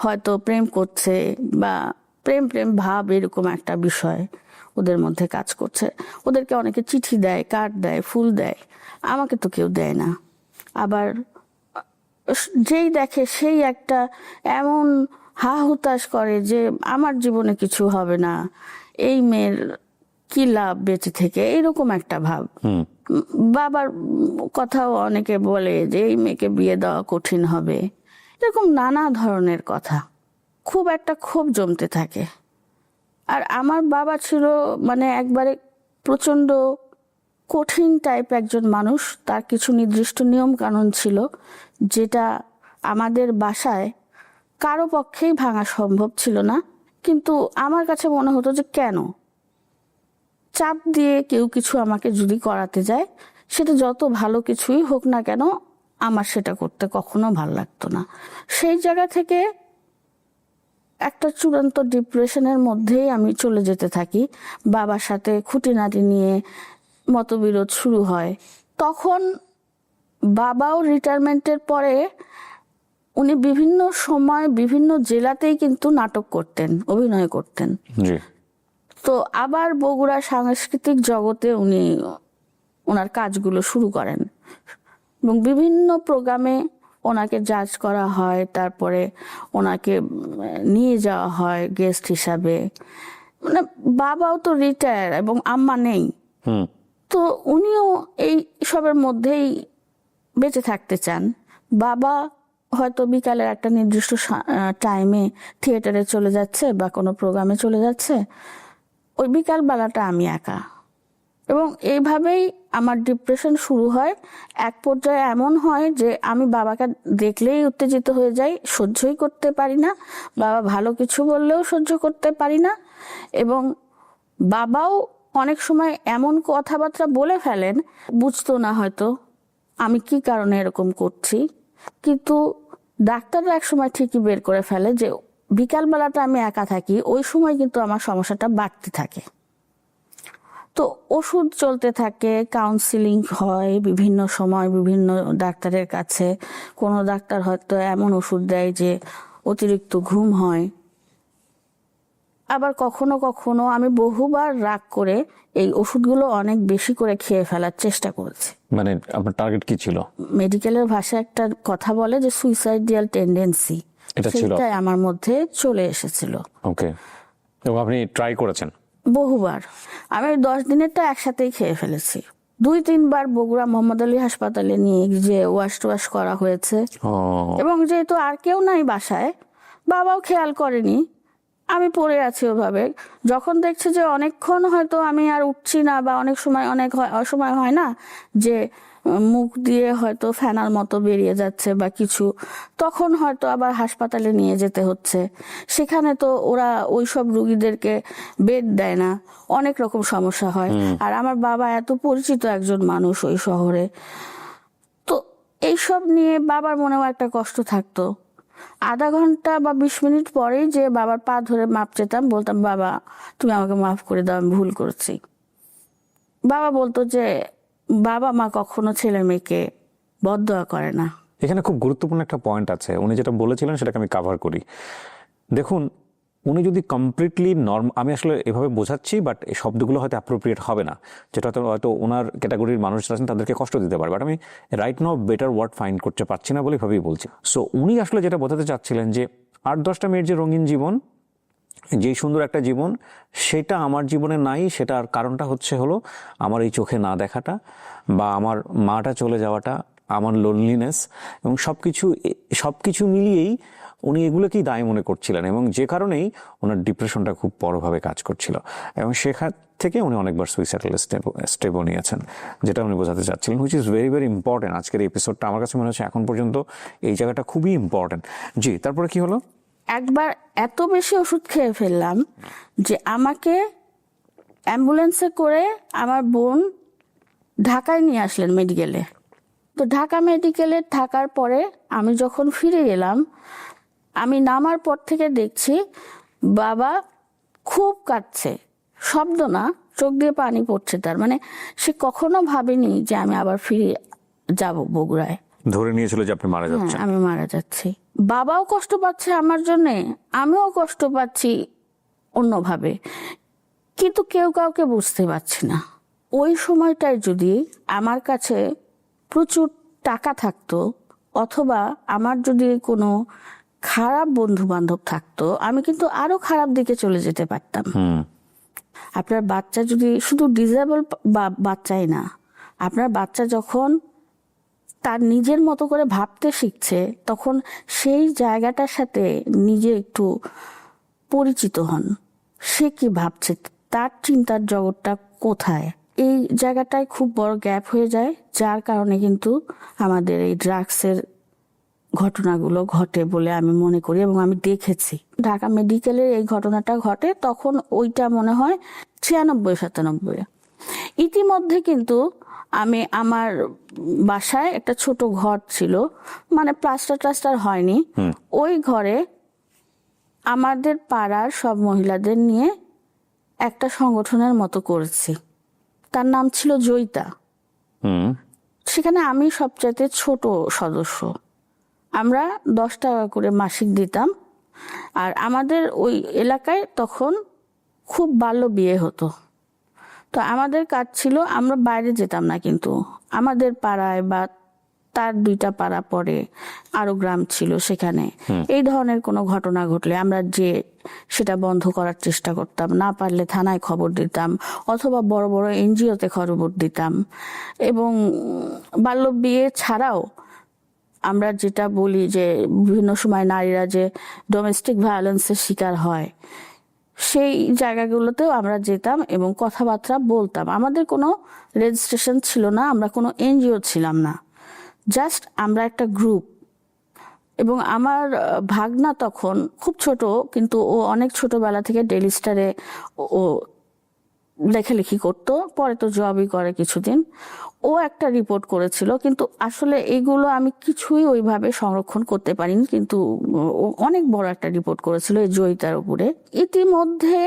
Speaker 1: হয়তো প্রেম করছে বা প্রেম ভাব, এরকম একটা বিষয় ওদের মধ্যে কাজ করছে। ওদেরকে অনেকে চিঠি দেয়, কার্ড দেয়, ফুল দেয়, আমাকে তো কেউ দেয় না। আবার যেই দেখে সেই একটা এমন হা হুতাশ করে যে আমার জীবনে কিছু হবে না, এই মেয়ের কি লাভ বেঁচে থেকে, এইরকম একটা ভাব। বাবার কথাও অনেকে বলে যে এই মেয়েকে বিয়ে দেওয়া কঠিন হবে, এরকম নানা ধরনের কথা, খুব একটা ক্ষোভ জমতে থাকে। আর আমার বাবা ছিল মানে একবারে প্রচন্ড কঠিন টাইপ একজন মানুষ। তার কিছু নির্দিষ্ট নিয়ম কানুন ছিল, যেটা আমাদের বাসায় কারো পক্ষেই ভাঙা সম্ভব ছিল না। কিন্তু আমার কাছে মনে হতো যে কেন চাপ দিয়ে কেউ কিছু আমাকে যদি করাতে যায়, সেটা যত ভালো কিছুই হোক না কেন, আমার সেটা করতে কখনো ভালো লাগতো না। সেই জায়গা থেকে একটা চূড়ান্ত ডিপ্রেশনের মধ্যেই আমি চলে যেতে থাকি। বাবার সাথে খুঁটিনাটি নিয়ে মতবিরোধ শুরু হয়। তখন বাবাও রিটায়ারমেন্টের পরে উনি বিভিন্ন সময় বিভিন্ন জেলাতেই কিন্তু নাটক করতেন, অভিনয় করতেন। তো আবার বগুড়া সাংস্কৃতিক জগতে উনি ওনার কাজগুলো শুরু করেন এবং বিভিন্ন প্রোগ্রামে ওনাকে জাজ করা হয়, তারপরে ওনাকে নিয়ে যাওয়া হয় গেস্ট হিসাবে। মানে বাবাও তো রিটায়ার এবং আম্মা নেই, তো উনিও এই সবের মধ্যেই বেঁচে থাকতে চান। বাবা হয়তো বিকালের একটা নির্দিষ্ট টাইমে থিয়েটারে চলে যাচ্ছে বা কোনো প্রোগ্রামে চলে যাচ্ছে, ওই বিকাল বেলাটা আমি একা। এবং এইভাবেই আমার ডিপ্রেশন শুরু হয়। এক পর্যায়ে এমন হয় যে আমি বাবাকে দেখলেই উত্তেজিত হয়ে যাই, সহ্যই করতে পারি না। বাবা ভালো কিছু বললেও সহ্য করতে পারি না। এবং বাবাও অনেক সময় এমন কথাবার্তা বলে ফেলেন, বুঝতো না হয়তো আমি কি কারণে এরকম করছি, কিন্তু ডাক্তাররা এক সময় ঠিকই বের করে ফেলে যে বিকালবেলাটা আমি একা থাকি, ওই সময় কিন্তু আমার সমস্যাটা বাড়তে থাকে। তো ওষুধ চলতে থাকে, কাউন্সিলিং হয় বিভিন্ন সময় বিভিন্ন ডাক্তারের কাছে। কোনো ডাক্তার হয়তো এমন ওষুধ দেয় যে অতিরিক্ত ঘুম হয়। আবার কখনো কখনো আমি বহুবার রাগ করে এই ওষুধগুলো অনেক বেশি করে খেয়ে ফেলার চেষ্টা করেছি।
Speaker 2: মানে আপনার টার্গেট কি ছিল?
Speaker 1: মেডিকেলের ভাষায় একটা কথা বলে যে সুইসাইডিয়াল টেন্ডেন্সি,
Speaker 2: এটা ছিল?
Speaker 1: সেটাই আমার মধ্যে চলে এসেছিল।
Speaker 2: ওকে। এবং আপনি ট্রাই করেছেন?
Speaker 1: বহুবার। আমি 10 দিনেরটা একসাথেই খেয়ে ফেলেছি। 2-3 বার বগুড়া মোহাম্মদ আলী হাসপাতালে নিয়ে যে ওয়াশ করা হয়েছে।
Speaker 2: ও,
Speaker 1: এবং যেহেতু আর কেউ নাই বাসায়, বাবাও খেয়াল করেনি, আমি পড়ে আছি ওভাবে। যখন দেখছে যে অনেকক্ষণ হয়তো আমি আর উঠছি না, বা অনেক সময় অসময় হয় না যে মুখ দিয়ে হয়তো ফেনার মতো বেরিয়ে যাচ্ছে বা কিছু, তখন হয়তো আবার হাসপাতালে নিয়ে যেতে হচ্ছে। সেখানে তো ওরা ওইসব রুগীদেরকে বেড দেয় না, অনেক রকম সমস্যা হয়। আর আমার বাবা এত পরিচিত একজন মানুষ ওই শহরে, তো এইসব নিয়ে বাবার মনেও একটা কষ্ট থাকতো। আধা ঘন্টা বা 20 মিনিট পরেই যে বাবার পা ধরে মাপ চেতাম, বলতাম বাবা তুমি আমাকে মাফ করে দাও, আমি ভুল করেছি। বাবা বলতো যে বাবা মা কখনো ছেলে মেয়েকে বদদোয়া করে না।
Speaker 2: এখানে খুব গুরুত্বপূর্ণ একটা পয়েন্ট আছে, উনি যেটা বলেছিলেন সেটাকে আমি কাভার করি। দেখুন, উনি যদি কমপ্লিটলি আমি আসলে এভাবে বোঝাচ্ছি, বাট এই শব্দগুলো হয়তো অ্যাপ্রোপ্রিয়েট হবে না, যেটা হয়তো ওনার ক্যাটাগরির মানুষ আছেন তাদেরকে কষ্ট দিতে পারে, বাট আমি right now better word find করতে পারছি না বলে এভাবেই বলছি। সো উনি আসলে যেটা বোঝাতে চাচ্ছিলেন যে 8-10টা মিনিট যে রঙিন জীবন, যেই সুন্দর একটা জীবন, সেটা আমার জীবনে নাই। সেটার কারণটা হলো আমার এই চোখে না দেখাটা, বা আমার মাটা চলে যাওয়াটা, আমার লোনলিনেস, এবং সবকিছু মিলিয়েই উনি এগুলোকেই দায় মনে করছিলেন, এবং যে কারণেই ওনার ডিপ্রেশনটা খুব বড়ভাবে কাজ করছিল, এবং সেখান থেকে উনি অনেকবার সুইসাইডাল স্টেপও নিয়েছেন, যেটা উনি বোঝাতে চাচ্ছিলেন, which is very very important. আজকের এই এপিসোডটা আমার কাছে মনে হচ্ছে এখন পর্যন্ত এই জায়গাটা খুবই ইম্পর্টেন্ট। জি, তারপরে কি হলো?
Speaker 1: একবার এত বেশি ওষুধ খেয়ে ফেললাম যে আমাকে অ্যাম্বুলেন্সে করে আমার বোন ঢাকায় নিয়ে আসলেন মেডিকেলে। তো ঢাকা মেডিকেলে থাকার পরে আমি যখন ফিরে এলাম, আমি নামার পর থেকে দেখছি বাবা খুব কাঁদছে, শব্দ না, চোখ দিয়ে পানি পড়ছে তার। মানে সে কখনো ভাবেনি যে আমি আবার ফিরে যাব বগুড়ায়।
Speaker 2: ধরে নিয়েছিল যে আপনি মারা যাচ্ছেন।
Speaker 1: আমি মারা যাচ্ছি। বাবাও কষ্ট পাচ্ছে আমার জন্যে, আমিও কষ্ট পাচ্ছি অন্যভাবে, কিন্তু কেউ কাউকে বুঝতে পারছি না। ওই সময়টায় যদি আমার কাছে প্রচুর টাকা থাকতো, অথবা আমার যদি কোনো খারাপ বন্ধু বান্ধব থাকতো, আমি কিন্তু আরো খারাপ দিকে চলে যেতে পারতাম। আপনার বাচ্চা যদি শুধু ডিসেবল বাচ্চাই না, আপনার বাচ্চা যখন তার নিজের মতো করে ভাবতে শিখছে, তখন সেই জায়গাটার সাথে নিজে একটু পরিচিত হন। সে কি ভাবছে, তার চিন্তার জগৎটা কোথায়, এই জায়গাটায় খুব বড় গ্যাপ হয়ে যায়, যার কারণে কিন্তু আমাদের এই ড্রাগসের ঘটনাগুলো ঘটে বলে আমি মনে করি। এবং আমি দেখেছি ঢাকা মেডিকেলের এই ঘটনাটা ঘটে, তখন ওইটা মনে হয় 96-97। ইতিমধ্যে কিন্তু আমি আমার বাসায় একটা ছোট ঘর ছিল, মানে প্লাস্টার হয়নি, ওই ঘরে আমাদের পাড়ার সব মহিলাদের নিয়ে একটা সংগঠনের মতো করেছি। তার নাম ছিল জয়িতা। সেখানে আমি সবচাইতে ছোট সদস্য। আমরা 10 টাকা করে মাসিক দিতাম। আর আমাদের ওই এলাকায় তখন খুব বাল্য বিয়ে হতো। তো আমাদের কাজ ছিল, আমরা বাইরে যেতাম না, কিন্তু আমাদের পাড়ায় বা তার 2টা পাড়া পরে আরো গ্রাম ছিল, সেখানে এই ধরনের কোনো ঘটনা ঘটলে আমরা যে সেটা বন্ধ করার চেষ্টা করতাম, না পারলে থানায় খবর দিতাম, অথবা বড় বড় এনজিওতে খবর দিতাম। এবং বাল্য বিয়ে ছাড়াও আমরা যেটা বলি যে বিভিন্ন সময় নারীরা যে ডোমেস্টিক ভায়োলেন্সের শিকার হয়, সেই জায়গাগুলোতেও আমরা যেতাম এবং কথাবার্তা বলতাম। আমাদের কোনো রেজিস্ট্রেশন ছিল না, আমরা কোনো এনজিও ছিলাম না, জাস্ট আমরা একটা গ্রুপ। এবং আমার ভাগনা তখন খুব ছোট, কিন্তু ও অনেক ছোটবেলা থেকে ডেইলি স্টারে ও লেখালেখি করতো, পরে তো জবই করে কিছুদিন। ও একটা রিপোর্ট করেছিল, কিন্তু আসলে এইগুলো আমি কিছুই ওইভাবে সংরক্ষণ করতে পারিনি, কিন্তু ও অনেক বড় একটা রিপোর্ট করেছিল এই জয়িতার উপরে। ইতিমধ্যে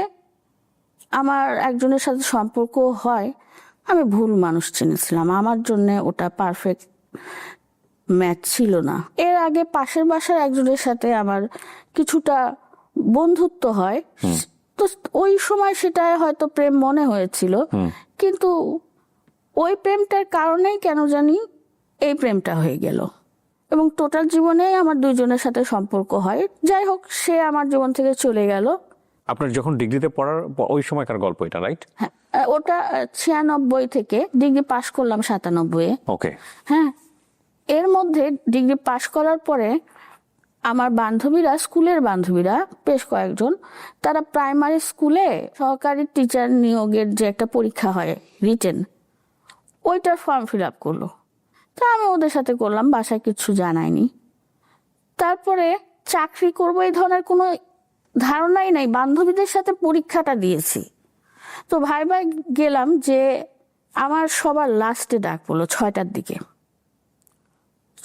Speaker 1: আমার একজনের সাথে সম্পর্ক হয়, আমি ভুল মানুষ চিনেছিলাম, আমার জন্য ওটা পারফেক্ট ম্যাচ ছিল না। এর আগে পাশের বাসার একজনের সাথে আমার কিছুটা বন্ধুত্ব হয়, তো ওই সময় সেটা হয়তো প্রেম মনে হয়েছিল, কিন্তু ওই প্রেমটার কারণেই কেন জানি এই প্রেমটা হয়ে গেল এবং টোটাল জীবনেই আমার দুইজনের সাথে সম্পর্ক হয়। যাই হোক, সে আমার জীবন থেকে চলে গেল।
Speaker 2: আপনার যখন ডিগ্রিতে পড়ার ওই সময়কার গল্প এটা, রাইট?
Speaker 1: হ্যাঁ, ওটা 96 থেকে ডিগ্রি পাশ করলাম 97-এ।
Speaker 2: ওকে।
Speaker 1: হ্যাঁ, এর মধ্যে ডিগ্রি পাশ করার পরে আমার বান্ধবীরা, স্কুলের বান্ধবীরা বেশ কয়েকজন, তারা প্রাইমারি স্কুলে সহকারী টিচার নিয়োগের যে একটা পরীক্ষা হয় রিটেন, ওইটার ফর্ম ফিল আপ করলো। তা আমি ওদের সাথে করলাম, বাসায় কিছু জানায়নি। তারপরে চাকরি করবো এই ধরনের কোনো ধারণাই নাই, বান্ধবীদের সাথে পরীক্ষাটা দিয়েছি। তো ভাই গেলাম, যে আমার সবার লাস্টে ডাক পড়লো 6টার দিকে।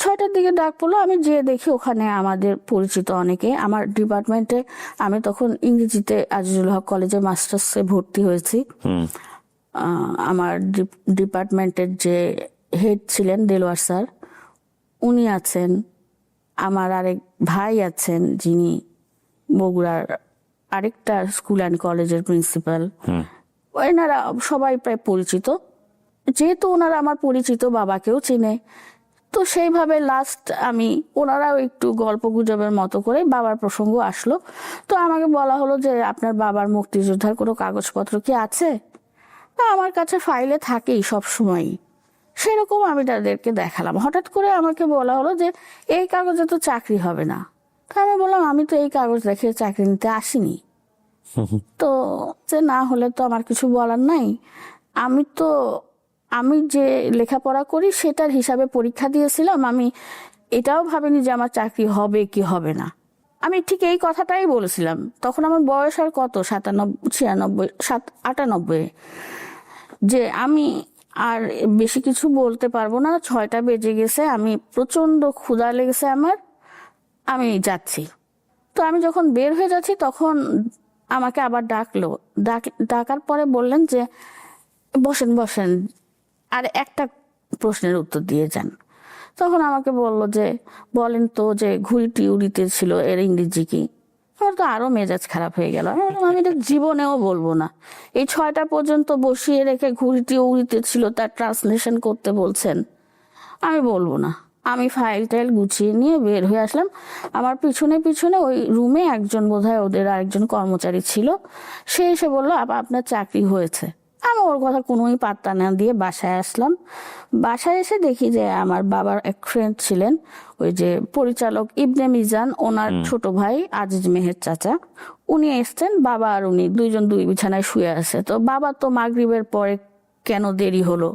Speaker 1: 6টার দিকে ডাক পড়লো, আমি যেয়ে দেখি ওখানে আমাদের পরিচিত অনেকে। আমার ডিপার্টমেন্টে, আমি তখন ইংরেজিতে আজিজুল হক কলেজে মাস্টার্সে ভর্তি হয়েছি। আমার ডিপার্টমেন্টের যে হেড ছিলেন দেলোয়ার স্যার, উনি আছেন। আমার আরেক ভাই আছেন, যিনি বগুড়ার আরেকটা স্কুল অ্যান্ড কলেজের প্রিন্সিপাল। ওনারা সবাই প্রায় পরিচিত, যেহেতু ওনারা আমার পরিচিত, বাবাকেও চিনে। তো সেইভাবে লাস্ট আমি, ওনারাও একটু গল্প গুজবের মতো করে বাবার প্রসঙ্গ আসলো। তো আমাকে বলা হলো যে আপনার বাবার মুক্তিযোদ্ধার কোনো কাগজপত্র কি আছে? তা আমার কাছে ফাইলে থাকেই সবসময়, সেরকম আমি তাদেরকে দেখালাম। হঠাৎ করে আমাকে বলা হলো যে এই কাগজে তো চাকরি হবে না। তা আমি বললাম আমি তো এই কাগজ দেখে চাকরি নিতে আসিনি। তো যে না হলে তো আমার কিছু বলার নাই, আমি যে লেখাপড়া করি সেটার হিসাবে পরীক্ষা দিয়েছিলাম, আমি এটাও ভাবিনি যে আমার চাকরি হবে কি হবে না। আমি ঠিক এই কথাটাই বলেছিলাম। তখন আমার বয়স আর কত, 97, 96, 98, যে আমি আর বেশি কিছু বলতে পারবো না। 6টা বেজে গেছে, আমি প্রচন্ড ক্ষুধা লেগেছে আমার, আমি যাচ্ছি। তো আমি যখন বের হয়ে যাচ্ছি তখন আমাকে আবার ডাকলো। ডাকার পরে বললেন যে বসেন বসেন, আর একটা প্রশ্নের উত্তর দিয়ে যান। তখন আমাকে বললো যে বলেন তো যে ঘুড়িটি উড়িতে ছিল এর ইংরেজি কি? আমার তো আরো মেজাজ খারাপ হয়ে গেল। আমি এটা জীবনেও বলবো না। এই 6টা পর্যন্ত বসিয়ে রেখে ঘুড়িটি উড়িতে ছিল তার ট্রান্সলেশন করতে বলছেন, আমি বলবো না। আমি ফাইল টাইল গুছিয়ে নিয়ে বের হয়ে আসলাম। আমার পিছনে পিছনে ওই রুমে একজন, বোধহয় ওদের আরেকজন কর্মচারী ছিল, সে এসে বললো আপনার চাকরি হয়েছে। আমি ওর কথা কোনোই পাত্তা না দিয়ে বাসায় আসলাম। বাসায় এসে দেখি যে আমার বাবার এক ফ্রেন্ড ছিলেন, ওই যে পরিচালক ইবনে মিজান, ওনার ছোট ভাই আজিজ মেহের চাচা, উনি এসছেন। বাবা আর উনি দুইজন দুই বিছানায় শুয়ে আছে। তো বাবা তো মাগরিবের পরে কেন দেরি হলো,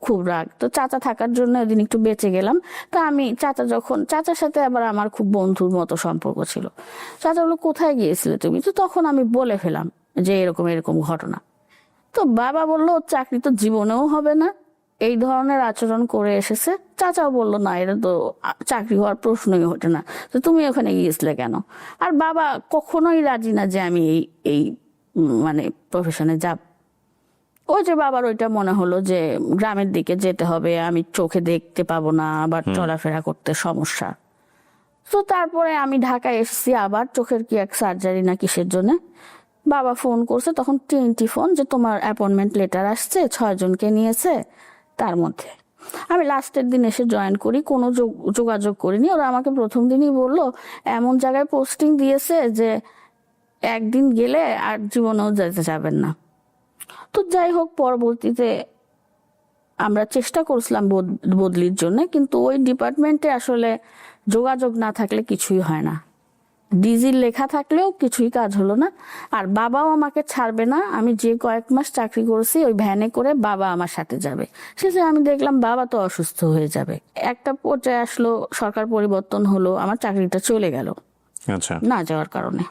Speaker 1: খুব রাগ। তো চাচা থাকার জন্য ওদিন একটু বেঁচে গেলাম। তা আমি চাচার সাথে আবার আমার খুব বন্ধুর মতো সম্পর্ক ছিল। চাচা বললো কোথায় গিয়েছিলে তুমি? তো তখন আমি বলে ফেলাম যে এরকম এরকম ঘটনা। তো বাবা বললো চাকরি তো জীবনেও হবে না, এই ধরনের আচরণ করে এসেছে। চাচাও বললো না, এটা তো চাকরি হওয়ার প্রশ্নই ওঠে না, তো তুমি ওখানে গিয়েছিলে কেন? আর বাবা কখনোই রাজি না যে আমি এই মানে প্রফেশনে যাব। ওই যে বাবার ওইটা মনে হলো যে গ্রামের দিকে যেতে হবে, আমি চোখে দেখতে পাবো না, আবার চলাফেরা করতে সমস্যা। তো তারপরে আমি ঢাকায় এসেছি, আবার চোখের কি এক সার্জারি না কিসের জন্য। বাবা ফোন করছে তখন 3টি ফোন, যে তোমার অ্যাপয়েন্টমেন্ট লেটার আসছে, 6 জনকে নিয়েছে। তার মধ্যে আমি লাস্টের দিন এসে জয়েন করি, কোনো যোগাযোগ করিনি। ওরা আমাকে প্রথম দিনই বললো এমন জায়গায় পোস্টিং দিয়েছে যে একদিন গেলে আর জীবনেও যেতে যাবেন না। তো যাই হোক, পরবর্তীতে আমরা চেষ্টা করছিলাম বদলির জন্য, কিন্তু ওই ডিপার্টমেন্টে আসলে যোগাযোগ না থাকলে কিছুই হয় না। ডিজির লেখা থাকলেও কিছুই কাজ হলো না। আর বাবাও আমাকে ছাড়বে না, আমি যে কয়েক মাস চাকরি করেছি ওই ভ্যানে করে বাবা আমার সাথে যাবে। শেষে আমি দেখলাম বাবা তো অসুস্থ হয়ে যাবে, একটা পর্যায়ে আসলো, সরকার পরিবর্তন হলো, আমার চাকরিটা চলে গেল
Speaker 2: আচ্ছা।
Speaker 1: না যাওয়ার কারণে।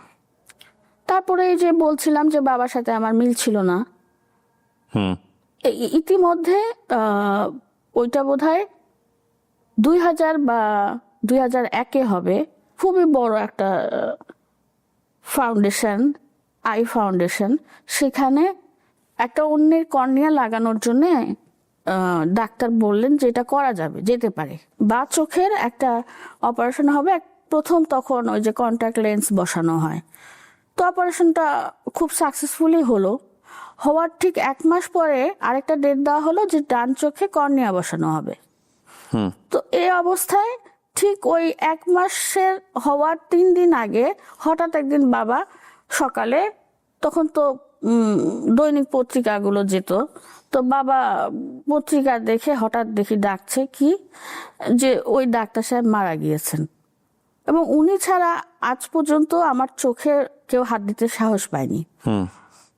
Speaker 1: তারপরে এই যে বলছিলাম যে বাবার সাথে আমার মিল ছিল না,
Speaker 2: হুম।
Speaker 1: ইতিমধ্যে ওইটা বোধহয় 2000 বা 2001-এ হবে, খুবই বড় একটা ফাউন্ডেশন, আই ফাউন্ডেশন, সেখানে একটা অন্যের কর্নিয়া লাগানোর জন্য ডাক্তার বললেন যে এটা করা যাবে, যেতে পারে, বা চোখের একটা অপারেশন হবে প্রথম, তখন ওই যে কন্ট্যাক্ট লেন্স বসানো হয়। তো অপারেশনটা খুব সাকসেসফুলি হলো। হওয়ার ঠিক 1 মাস পরে আরেকটা ডেট দেওয়া হলো যে ডান চোখে কর্নিয়া বসানো হবে। তো এই অবস্থায় ঠিক ওই 1 মাসের হওয়ার 3 দিন আগে হঠাৎ একদিন বাবা সকালে, তখন তো দৈনিক পত্রিকাগুলো যেত, তো বাবা পত্রিকা দেখে হঠাৎ দেখি ডাকছে কি যে ওই ডাক্তার সাহেব মারা গিয়েছেন, এবং উনি ছাড়া আজ পর্যন্ত আমার চোখে কেউ হাত দিতে সাহস পায়নি।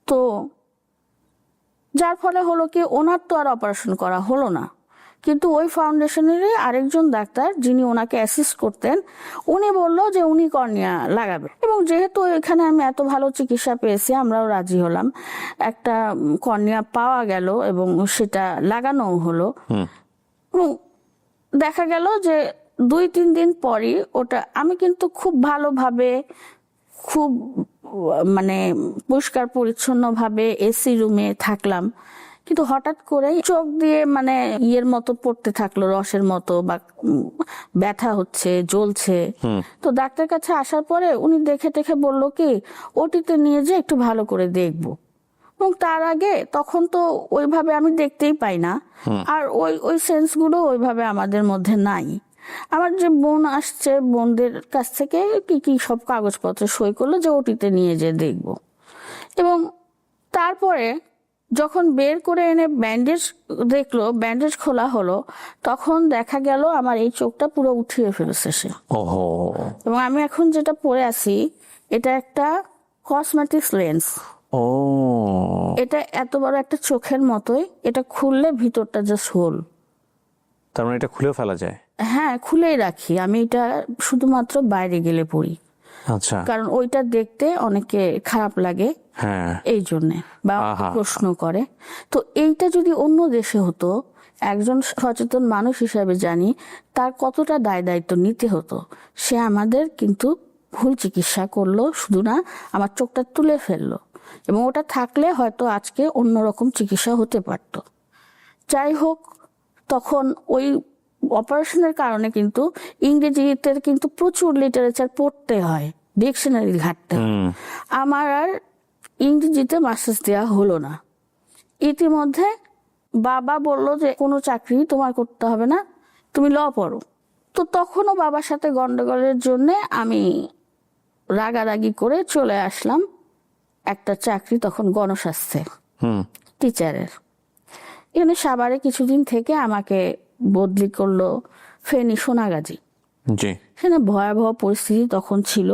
Speaker 1: তো যার ফলে হলো কি, ওনার তো আর অপারেশন করা হলো না, কিন্তু ওই ফাউন্ডেশনেরই আরেকজন ডাক্তার যিনি ওনাকে অ্যাসিস্ট করতেন, উনি বলল যে উনি কর্নিয়া লাগাবে। এবং যেহেতু এখানে আমি এত ভালো চিকিৎসা পেয়েছি, আমরাও রাজি হলাম, একটা কর্নিয়া পাওয়া গেল এবং সেটা লাগানো হলো। এবং দেখা গেল যে 2-3 দিন পরই ওটা, আমি কিন্তু খুব ভালোভাবে, খুব মানে পরিষ্কার পরিচ্ছন্ন ভাবে এসি রুমে থাকলাম, কিন্তু হঠাৎ করে চোখ দিয়ে মানে ইয়ের মতো পড়তে থাকলো, রসের মতো, বা ব্যথা হচ্ছে, জ্বলছে। তো ডাক্তার কাছে আসার পরে উনি দেখে টেখে বললো কি ওটিতে নিয়ে যে একটু ভালো করে দেখবো। এবং তার আগে তখন তো ওইভাবে আমি দেখতেই পাই না, আর ওই সেন্স গুলো ওইভাবে আমাদের মধ্যে নাই। আমার যে বোন আসছে, বোনদের কাছ থেকে কি কি সব কাগজপত্র সই করলো যে ওটিতে নিয়ে যে দেখবো। এবং তারপরে যখন বের করে এনে ব্যান্ডেজ দেখলো, ব্যান্ডেজ খোলা হলো, তখন দেখা গেল আমার এই চোখটা পুরো উঠিয়ে ফেলেছে সে। এবং আমি এখন যেটা পরে আছি এটা একটা কসমেটিক্স লেন্স। এটা এত বড় একটা চোখের মতোই, এটা খুললে ভিতরটা জাস্ট হোল।
Speaker 2: তার মানে এটা খুলেও ফেলা যায়?
Speaker 1: হ্যাঁ, খুলেই রাখি আমি, এটা শুধুমাত্র বাইরে গেলে পরি।
Speaker 2: আচ্ছা।
Speaker 1: কারণ ওইটা দেখতে অনেকে খারাপ লাগে,
Speaker 2: হ্যাঁ,
Speaker 1: এই জন্যে, বা প্রশ্ন করে। তো এইটা যদি অন্য দেশে হতো, একজন সচেতন মানুষ হিসাবে জানি তার কতটা দায় দায়িত্ব নিতে হতো। সে আমাদের কিন্তু ভুল চিকিৎসা করলো, শুধু না আমার চোখটা তুলে ফেললো, এবং ওটা থাকলে হয়তো আজকে অন্যরকম চিকিৎসা হতে পারত। যাই হোক, তখন ওই অপারেশনের কারণে কিন্তু ইংরেজিতে কিন্তু প্রচুর লিটারেচার পড়তে হয়, ডিকশনারি ঘাটতে হয়। আমার আর ইংরেজিতে মাস্টার্স দেওয়া হলো না। ইতিমধ্যে বাবা বলল যে কোনো চাকরি তোমার করতে হবে না, তুমি ল পড়ো। তো তখনও বাবার সাথে গন্ডগোলের জন্য আমি রাগারাগি করে চলে আসলাম একটা চাকরি, তখন গণস্বাস্থ্যে টিচারের। এখানে সাভারে কিছুদিন থেকে আমাকে বদলি করলো ফেনী সোনাগাজী। সেখানে ভয়াবহ পরিস্থিতি তখন ছিল,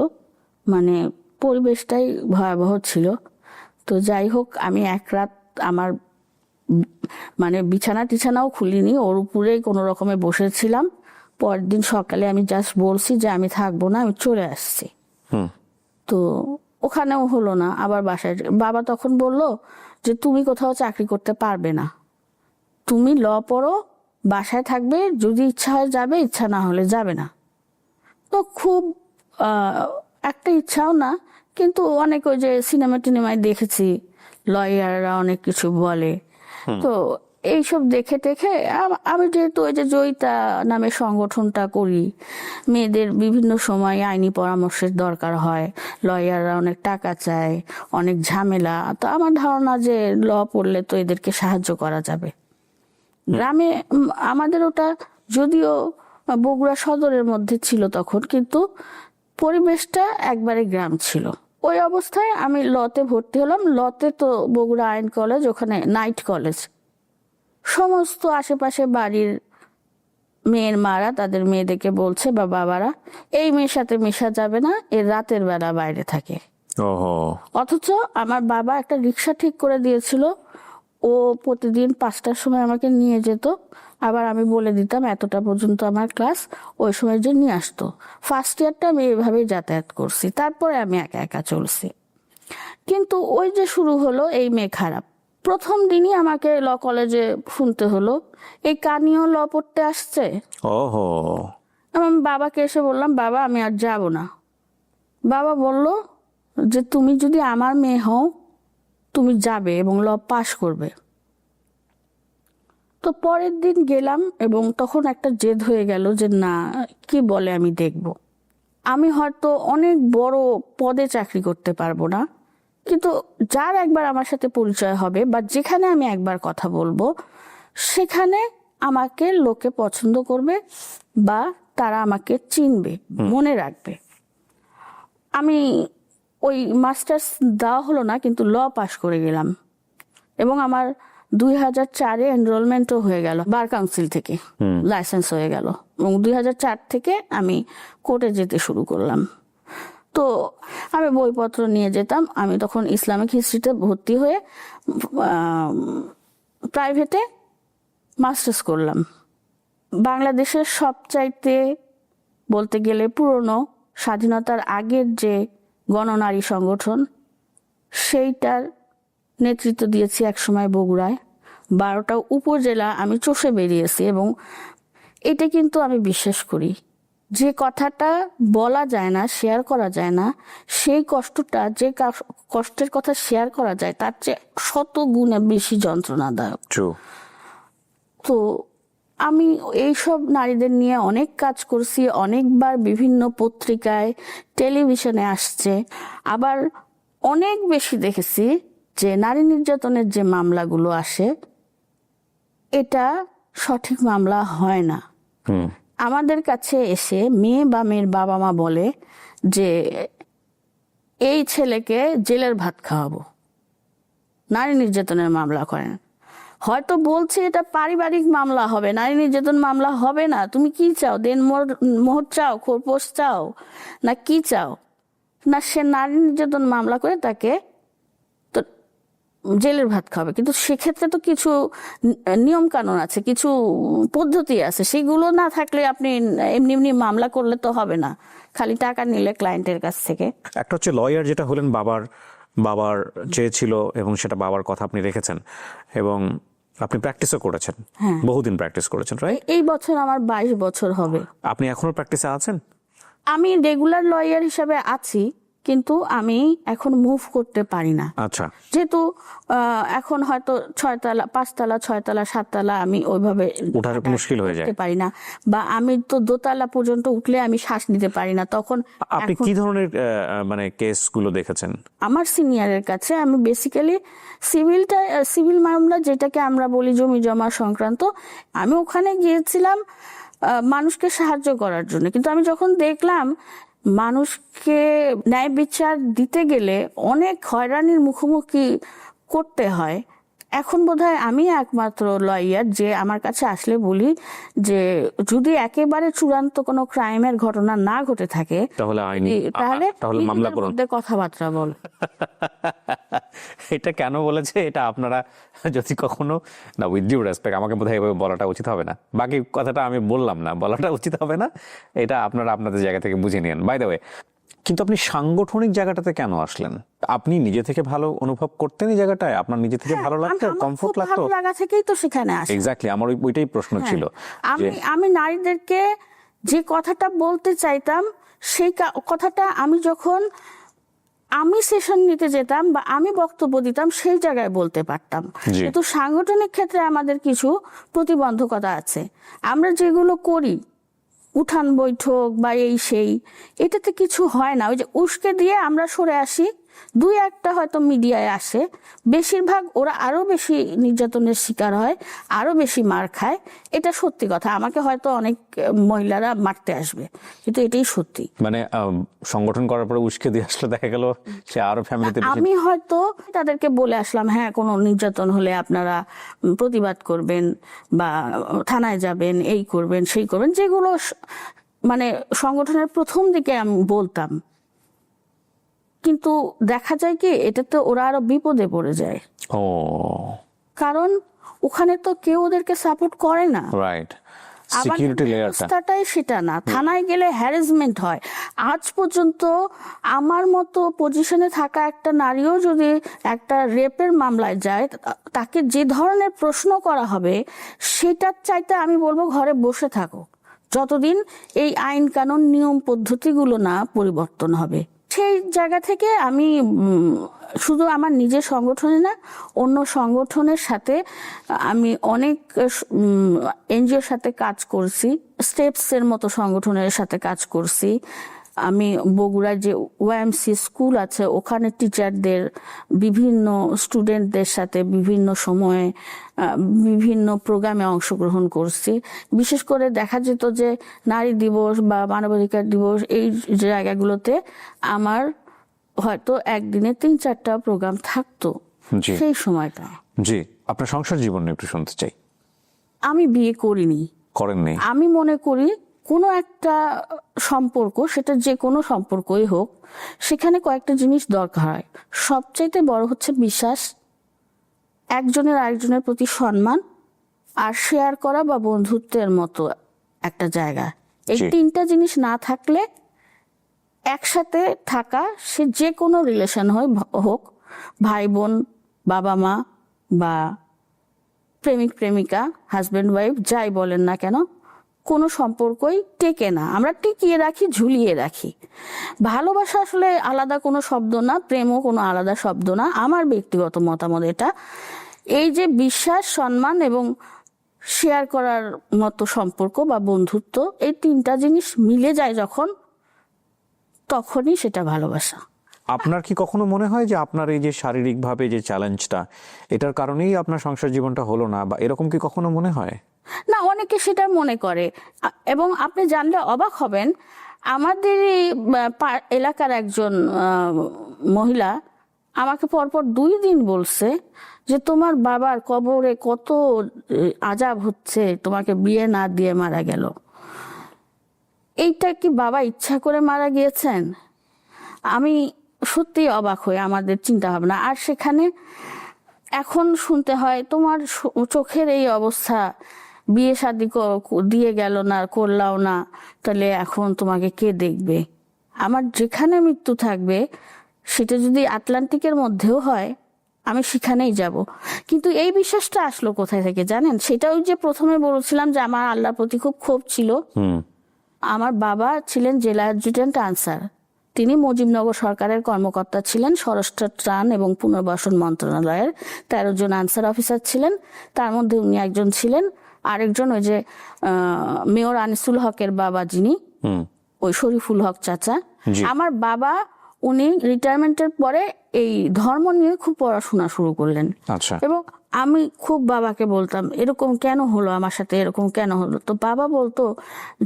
Speaker 1: মানে পরিবেশটাই ভয়াবহ ছিল। তো যাই হোক, আমি এক রাত আমার মানে বিছানাও খুলিনি, ওর উপরেই কোনো রকমে বসেছিলাম। পরের দিন সকালে আমি জাস্ট বলছি যে আমি থাকবো না, আমি চলে আসছি। তো ওখানেও হলো না, আবার বাসায় বাবা তখন বলল যে তুমি কোথাও চাকরি করতে পারবে না, তুমি ল পড়ো, বাসায় থাকবে, যদি ইচ্ছা হয় যাবে, ইচ্ছা না হলে যাবে না। তো খুব একটা ইচ্ছাও না, কিন্তু অনেক ওই যে সিনেমা টিনেমায় দেখেছি লয়াররা অনেক কিছু বলে, তো এইসব দেখে টেখে আমি যেহেতু ওই যে জয়িতা নামে সংগঠনটা করি, মেয়েদের বিভিন্ন সময় আইনি পরামর্শের দরকার হয়, লয়াররা অনেক টাকা চায়, অনেক ঝামেলা, তো আমার ধারণা যে ল পড়লে তো এদেরকে সাহায্য করা যাবে। গ্রামে আমাদের ওটা যদিও বগুড়া সদরের মধ্যে ছিল তখন, কিন্তু পরিবেশটা একবারে গ্রাম ছিল। ওই অবস্থায় আমি লতে ভর্তি হলাম। লতে তো বগুড়া আইন কলেজ, ওখানে নাইট কলেজ, সমস্ত আশেপাশে বাড়ির মেয়ের মারা তাদের মেয়েদেরকে বলছে বা বাবারা, এই মেয়ের সাথে মেশা যাবে না, এর রাতের বেলা বাইরে থাকে।
Speaker 2: ওহো।
Speaker 1: অথচ আমার বাবা একটা রিক্সা ঠিক করে দিয়েছিল, ও প্রতিদিন 5টার সময় আমাকে নিয়ে যেত, আবার আমি বলে দিতাম এতটা পর্যন্ত আমার ক্লাস, ওই সময় যে নিয়ে আসতো। ফার্স্ট ইয়ারটা আমি এভাবেই যাতায়াত করছি, তারপরে আমি একা একা চলছি। কিন্তু ওই যে শুরু হলো এই মেয়ে খারাপ, প্রথম দিনই আমাকে ল কলেজে শুনতে হলো এই কানিও ল পড়তে আসছে।
Speaker 2: ওহো।
Speaker 1: আমি বাবাকে এসে বললাম, বাবা আমি আর যাব না। বাবা বলল যে তুমি যদি আমার মেয়ে হও তুমি যাবে এবং ল পাশ করবে। তো পরের দিন গেলাম এবং তখন একটা জেদ হয়ে গেল যে না, কি বলে আমি দেখব। আমি হয়তো অনেক বড় পদে চাকরি করতে পারবো না, কিন্তু যার একবার আমার সাথে পরিচয় হবে বা যেখানে আমি একবার কথা বলবো সেখানে আমাকে লোকে পছন্দ করবে বা তারা আমাকে চিনবে, মনে রাখবে। আমি ওই মাস্টার্স দেওয়া হলো না, কিন্তু ল পাশ করে গেলাম এবং আমার 2004-এ এনরোলমেন্টও হয়ে গেল, বার কাউন্সিল থেকে লাইসেন্স হয়ে গেল এবং 2004 থেকে আমি কোর্টে যেতে শুরু করলাম। তো আমি বইপত্র নিয়ে যেতাম। আমি তখন ইসলামিক হিস্ট্রিতে ভর্তি হয়ে প্রাইভেটে মাস্টার্স করলাম। বাংলাদেশের সবচাইতে বলতে গেলে পুরনো স্বাধীনতার আগের যে গণনারী সংগঠন, সেইটার নেতৃত্ব দিয়েছি একসময় বগুড়ায়। 12টা উপজেলা আমি চষে বেরিয়েছি এবং এটা কিন্তু আমি বিশ্বাস করি, যে কথাটা বলা যায় না, শেয়ার করা যায় না, সেই কষ্টটা, যে কষ্টের কথা শেয়ার করা যায় তার চেয়ে 100 গুণে বেশি যন্ত্রণাদায়ক। তো আমি এইসব নারীদের নিয়ে অনেক কাজ করছি, অনেকবার বিভিন্ন পত্রিকায় টেলিভিশনে আসছে। আবার অনেক বেশি দেখেছি যে নারী নির্যাতনের যে মামলাগুলো আসে এটা সঠিক মামলা হয় না। আমাদের কাছে এসে মেয়ে বা মেয়ের বাবা মা বলে যে এই ছেলেকে জেলের ভাত খাওয়াবো, নারী নির্যাতনের মামলা করেন। হয়তো বলছে এটা পারিবারিক মামলা হবে, নারী নির্যাতন মামলা হবে না। তুমি কি চাও? মোহর চাও, খোরপোশ চাও, না কি চাও? না, সে নারী নির্যাতন মামলা করে তাকে তো জেলের ভাত খাবে। কিন্তু সেক্ষেত্রে তো কিছু নিয়ম কানুন আছে, কিছু পদ্ধতি আছে, সেগুলো না থাকলে আপনি এমনি এমনি মামলা করলে তো হবে না, খালি টাকা নিলে ক্লায়েন্টের কাছ থেকে।
Speaker 2: একটা হচ্ছে লয়ার যেটা হলেন, বাবার চেয়েছিল এবং সেটা বাবার কথা আপনি রেখেছেন এবং আপনি প্র্যাকটিসও করেছেন, বহুদিন প্র্যাকটিস করেছেন, রাইট?
Speaker 1: এই বছর আমার 22 বছর হবে।
Speaker 2: আপনি এখনো প্র্যাকটিসে আছেন?
Speaker 1: আমি রেগুলার লয়ার হিসাবে আছি, কিন্তু আমি এখন মুভ করতে পারি না।
Speaker 2: আচ্ছা।
Speaker 1: যেহেতু এখন হয়তো 6তলা, 5তলা, 6তলা, 7তলা আমি ওইভাবে
Speaker 2: ওঠার মুশকিল হয়ে যায়,
Speaker 1: পারি না, বা আমি তো দোতলা পর্যন্ত উঠলে আমি শ্বাস নিতে পারি না। তখন
Speaker 2: আপনি কি ধরনের মানে কেসগুলো দেখেছেন?
Speaker 1: আমার সিনিয়রের কাছে আমি বেসিক্যালি সিভিল মামলা, যেটাকে আমরা বলি জমি জমা সংক্রান্ত, আমি ওখানে গিয়েছিলাম মানুষকে সাহায্য করার জন্য। কিন্তু আমি যখন দেখলাম মানুষকে ন্যায় বিচার দিতে গেলে অনেক হয়রানির মুখোমুখি করতে হয়, এখন বোধহয় আমি একমাত্র লয়ার যে আমার কাছে আসলে বলি যে যদি একেবারে চূড়ান্ত কোনো ক্রাইমের ঘটনা না ঘটে থাকে তাহলে
Speaker 2: মামলা করুন,
Speaker 1: কথাবার্তা বল।
Speaker 2: এটা কেন বলেছে এটা আপনারা যদি কখনো, না উইথ ডিউ রেসপেক্ট, আমাকে বোধহয় এভাবে বলাটা উচিত হবে না, বাকি কথাটা আমি বললাম না, বলাটা উচিত হবে না, এটা আপনারা আপনাদের জায়গা থেকে বুঝে নিন। বাই দ্য ওয়ে, কিন্তু আপনি সাংগঠনিক জায়গাটাতে কেন আসলেন? আপনি নিজে থেকে ভালো অনুভব করতেন এই জায়গাটায়? আপনার নিজে থেকে ভালো লাগতো, কমফোর্ট লাগতো?
Speaker 1: ভালো লাগা থেকেই তো সেখানে আসি।
Speaker 2: এক্স্যাক্টলি, আমার ওইটাই প্রশ্ন ছিল।
Speaker 1: আমি নারীদেরকে যে কথাটা বলতে চাইতাম সেই কথাটা আমি যখন আমি সেশন নিতে যেতাম বা আমি বক্তব্য দিতাম সেই জায়গায় বলতে পারতাম। কিন্তু সাংগঠনিক ক্ষেত্রে আমাদের কিছু প্রতিবন্ধকতা আছে। আমরা যেগুলো করি, উঠান বৈঠক বা এই সেই, এটাতে কিছু হয় না। ওই যে উস্কে দিয়ে আমরা সরে আসি, দুই একটা হয়তো মিডিয়ায় আসে, বেশিরভাগ ওরা আরো বেশি নির্যাতনের শিকার হয়, আরো বেশি মার খায়। এটা সত্যি কথা। আমাকে হয়তো অনেক মহিলারা মারতে আসবে, কিন্তু এটাই সত্যি।
Speaker 2: মানে সংগঠন করার পরে উস্কে দিয়ে আসলে দেখা গেল সে আরো ফ্যামিলিতে
Speaker 1: আমি হয়তো তাদেরকে বলে আসলাম, হ্যাঁ কোনো নির্যাতন হলে আপনারা প্রতিবাদ করবেন বা থানায় যাবেন, এই করবেন সেই করবেন, যেগুলো মানে সংগঠনের প্রথম দিকে আমি বলতাম। কিন্তু দেখা যায় কি, এটাতে ওরা আরো বিপদে পড়ে যায়।
Speaker 2: ও
Speaker 1: কারণ ওখানে তো কেউ ওদেরকে সাপোর্ট করে না।
Speaker 2: রাইট, সিকিউরিটি লেয়ারটা
Speaker 1: অবস্থাটাই সেটা না। থানায় গেলে হ্যারাসমেন্ট হয়। আজ পর্যন্ত আমার মতো পজিশনে থাকা একটা নারীও যদি একটা রেপের মামলায় যায়, তাকে যে ধরনের প্রশ্ন করা হবে, সেটার চাইতে আমি বলবো ঘরে বসে থাকো, যতদিন এই আইন কানুন নিয়ম পদ্ধতিগুলো না পরিবর্তন হবে। সেই জায়গা থেকে আমি শুধু আমার নিজের সংগঠনে না, অন্য সংগঠনের সাথে আমি অনেক এনজিওর সাথে কাজ করছি, স্টেপস এর মতো সংগঠনের সাথে কাজ করছি। আমি বগুড়ায় যে ওয়াইএমসি স্কুল আছে, ওখানে টিচারদের, বিভিন্ন স্টুডেন্টদের সাথে বিভিন্ন সময়ে বিভিন্ন প্রোগ্রামে অংশগ্রহণ করছি। বিশেষ করে দেখা যেত যে নারী দিবস বা মানবাধিকার দিবস, এই জায়গাগুলোতে আমার হয়তো একদিনে 3-4টা প্রোগ্রাম থাকতো সেই সময়টা।
Speaker 2: জি, আপনার সংসার জীবন নিয়ে একটু শুনতে চাই।
Speaker 1: আমি বিয়ে করিনি।
Speaker 2: করেননি?
Speaker 1: আমি মনে করি কোনো একটা সম্পর্ক, সেটা যে কোনো সম্পর্কই হোক, সেখানে কয়েকটা জিনিস দরকার হয়। সবচাইতে বড় হচ্ছে বিশ্বাস, একজনের আরেকজনের প্রতি সম্মান, আর শেয়ার করা বা বন্ধুত্বের মতো একটা জায়গা। এই 3টা জিনিস না থাকলে একসাথে থাকা, সে যে কোনো রিলেশন হোক, ভাই বোন, বাবা মা বা প্রেমিক প্রেমিকা, হাজব্যান্ড ওয়াইফ, যাই বলেন না কেন, কোনো সম্পর্কই টেকে না। আমরা টিকিয়ে রাখি, ঝুলিয়ে রাখি। ভালোবাসা আসলে আলাদা কোনো শব্দ না, প্রেমও কোনো আলাদা শব্দ না। আমার ব্যক্তিগত মতামত এটা। এই যে বিশ্বাস, সম্মান এবং শেয়ার করার মতো সম্পর্ক বা বন্ধুত্ব, এই 3টা জিনিস মিলে যায় যখন, তখনই সেটা ভালোবাসা।
Speaker 2: আপনার কি কখনো মনে হয় যে আপনার এই যে শারীরিকভাবে যে চ্যালেঞ্জটা, এটার কারণেই আপনার সংসার জীবনটা হলো না, বা এরকম কি কখনো মনে হয়?
Speaker 1: না, অনেকে সেটা মনে করে। এবং আপনি জানলে অবাক হবেন, আমাদের এই এলাকার একজন মহিলা আমাকে পরপর 2 দিন বলছে যে তোমার বাবার কবরে কত আযাব হচ্ছে, তোমাকে বিয়ে না দিয়ে মারা গেল। এইটা কি বাবা ইচ্ছা করে মারা গিয়েছেন? আমি সত্যি অবাক হই আমাদের চিন্তা ভাবনা। আর সেখানে এখন শুনতে হয় তোমার চোখের এই অবস্থা, বিয়ে শাদী দিয়ে গেল না, করলাও না, তাহলে এখন তোমাকে কে দেখবে? আমার যেখানে মৃত্যু থাকবে, সেটা যদি আটলান্টিকের মধ্যেও হয়, আমি সেখানেই যাব। কিন্তু এই বিশ্বাসটা আসলো কোথায় থেকে জানেন? সেটা ওই যে প্রথমে বলেছিলাম যে আমার আল্লাহর প্রতি খুব ক্ষোভ ছিল। আমার বাবা ছিলেন জেলা অ্যাডজুটেন্ট আনসার। তিনি মুজিবনগর সরকারের কর্মকর্তা ছিলেন, স্বরাষ্ট্র ত্রাণ এবং পুনর্বাসন মন্ত্রণালয়ের 13 জন আনসার অফিসার ছিলেন। তার মধ্যে উনি একজন ছিলেন। আরেকজন ওই যে মেয়র আনিসুল হকের বাবা, যিনি ওই শরীফুল হক চাচা। আমার বাবা, উনি রিটায়ারমেন্টের পরে এই ধর্ম নিয়ে খুব পড়াশোনা শুরু করলেন। এবং আমি খুব বাবাকে বলতাম, এরকম কেন হলো আমার সাথে, এরকম কেন হলো? তো বাবা বলতো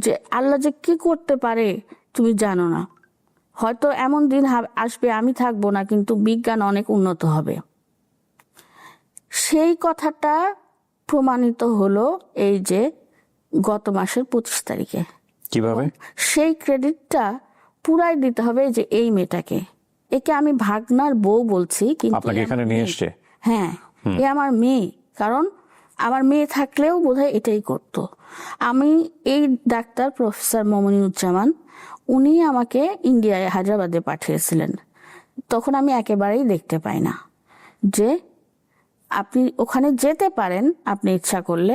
Speaker 1: যে আল্লাহ যে কি করতে পারে তুমি জানো না, হয়তো এমন দিন আসবে আমি থাকবো না, কিন্তু বিজ্ঞান অনেক উন্নত হবে। সেই কথাটা প্রমাণিত হলো এই যে গত মাসের 25 তারিখে।
Speaker 2: কিভাবে? সেই
Speaker 1: ক্রেডিটটা পুরাই দিতে হবে যে এই মেয়েটাকে। একে আমি ভাগনার বউ বলছি, কিন্তু
Speaker 2: আপনাকে এখানে নিয়ে এসেছে।
Speaker 1: হ্যাঁ, এ আমার মেয়ে। কারণ আমার মেয়ে থাকলেও বোধহয় এটাই করতো। আমি এই ডাক্তার প্রফেসর মমিনুজ্জামান, উনি আমাকে ইন্ডিয়ায় হায়দ্রাবাদে পাঠিয়েছিলেন। তখন আমি একেবারেই দেখতে পাই না যে আপনি ওখানে যেতে পারেন আপনি ইচ্ছা করলে,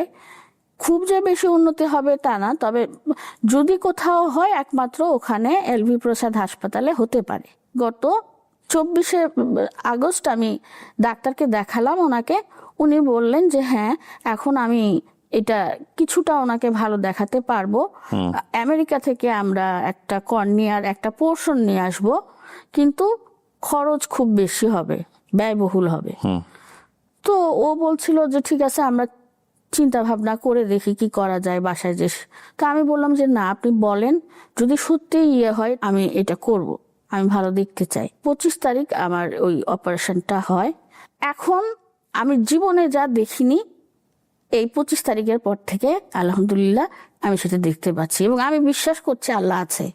Speaker 1: খুব যে বেশি উন্নতি হবে তা না, তবে যদি কোথাও হয় একমাত্র ওখানে এলভি প্রসাদ হাসপাতালে হতে পারে। গত 24শে আগস্ট আমি ডাক্তারকে দেখালাম ওনাকে। উনি বললেন যে হ্যাঁ, এখন আমি এটা কিছুটা ওনাকে ভালো দেখাতে পারবো। আমেরিকা থেকে আমরা একটা কর্নিয়ার একটা পোর্শন নিয়ে আসব, কিন্তু খরচ খুব বেশি হবে, ব্যয়বহুল হবে। তো ও বলছিল যে ঠিক আছে আমরা চিন্তা ভাবনা করে দেখি কি করা যায় বাসায় যে। তা আমি বললাম যে না, আপনি বলেন, যদি সত্যি হয় আমি এটা করব, আমি ভালো দেখতে চাই। 25 তারিখ আমার ওই অপারেশনটা হয়। এখন আমি জীবনে যা দেখিনি, এই 25 তারিখের পর থেকে আলহামদুলিল্লাহ আমি সেটা দেখতে পাচ্ছি, এবং আমি বিশ্বাস করছি আল্লাহ আছে।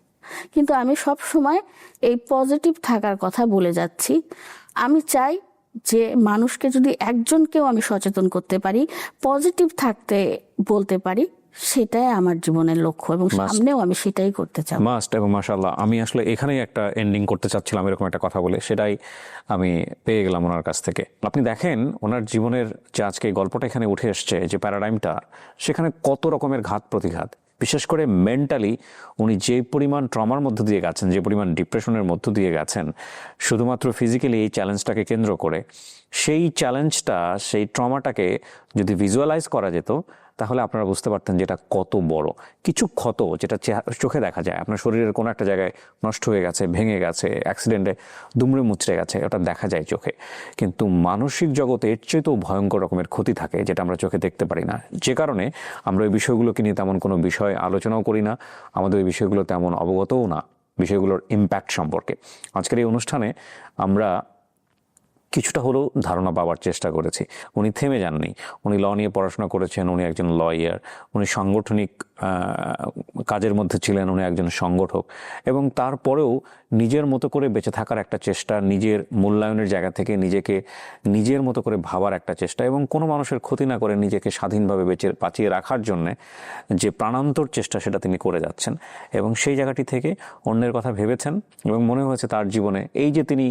Speaker 1: কিন্তু আমি সব সময় এই পজিটিভ থাকার কথা বলে যাচ্ছি। আমি চাই যে মানুষকে যদি একজনকেও আমি সচেতন করতে পারি, পজিটিভ থাকতে বলতে পারি, সেটাই আমার জীবনের লক্ষ্য, এবং সামনেও আমি সেটাই করতে চাই।
Speaker 2: মাস্ট এবং মাশাআল্লাহ, আমি আসলে এখানেই একটা এন্ডিং করতে চাচ্ছিলাম এরকম একটা কথা বলে, সেটাই আমি পেয়ে গেলাম ওনার কাছ থেকে। আপনি দেখেন ওনার জীবনের যে আজকে এই গল্পটা এখানে উঠে এসছে, যে প্যারাডাইমটা, সেখানে কত রকমের ঘাত প্রতিঘাত। বিশেষ করে মেন্টালি উনি যে পরিমাণ ট্রমার মধ্য দিয়ে গেছেন, যে পরিমাণ ডিপ্রেশনের মধ্য দিয়ে গেছেন, শুধুমাত্র ফিজিক্যালি এই চ্যালেঞ্জটাকে কেন্দ্র করে, সেই চ্যালেঞ্জটা, সেই ট্রমাটাকে যদি ভিজুয়ালাইজ করা যেত, তাহলে আপনারা বুঝতে পারতেন যেটা কত বড় কিছু ক্ষত, যেটা চোখে দেখা যায়। আপনার শরীরের কোনো একটা জায়গায় নষ্ট হয়ে গেছে, ভেঙে গেছে, অ্যাক্সিডেন্টে দুমড়ে মুচড়ে গেছে, ওটা দেখা যায় চোখে। কিন্তু মানসিক জগতে এর চেয়েও ভয়ঙ্কর রকমের ক্ষতি থাকে, যেটা আমরা চোখে দেখতে পারি না। যে কারণে আমরা ওই বিষয়গুলোকে নিয়ে তেমন কোনো বিষয় আলোচনাও করি না, আমাদের ওই বিষয়গুলো তেমন অবগতও না, বিষয়গুলোর ইম্প্যাক্ট সম্পর্কে। আজকের এই অনুষ্ঠানে আমরা কিছুটা হলেও ধারণা পাওয়ার চেষ্টা করেছি। উনি থেমে যাননি, উনি ল নিয়ে পড়াশোনা করেছেন, উনি একজন লয়ার, উনি সাংগঠনিক কাজের মধ্যে ছিলেন, উনি একজন সংগঠক, এবং তারপরেও নিজের মতো করে বেঁচে থাকার একটা চেষ্টা, নিজের মূল্যায়নের জায়গা থেকে নিজেকে নিজের মতো করে ভাবার একটা চেষ্টা, এবং কোনো মানুষের ক্ষতি না করে নিজেকে স্বাধীনভাবে বাঁচিয়ে রাখার জন্যে যে প্রাণান্তর চেষ্টা, সেটা তিনি করে যাচ্ছেন। এবং সেই জায়গাটি থেকে অন্যের কথা ভেবেছেন, এবং মনে হয়েছে তার জীবনে এই যে তিনি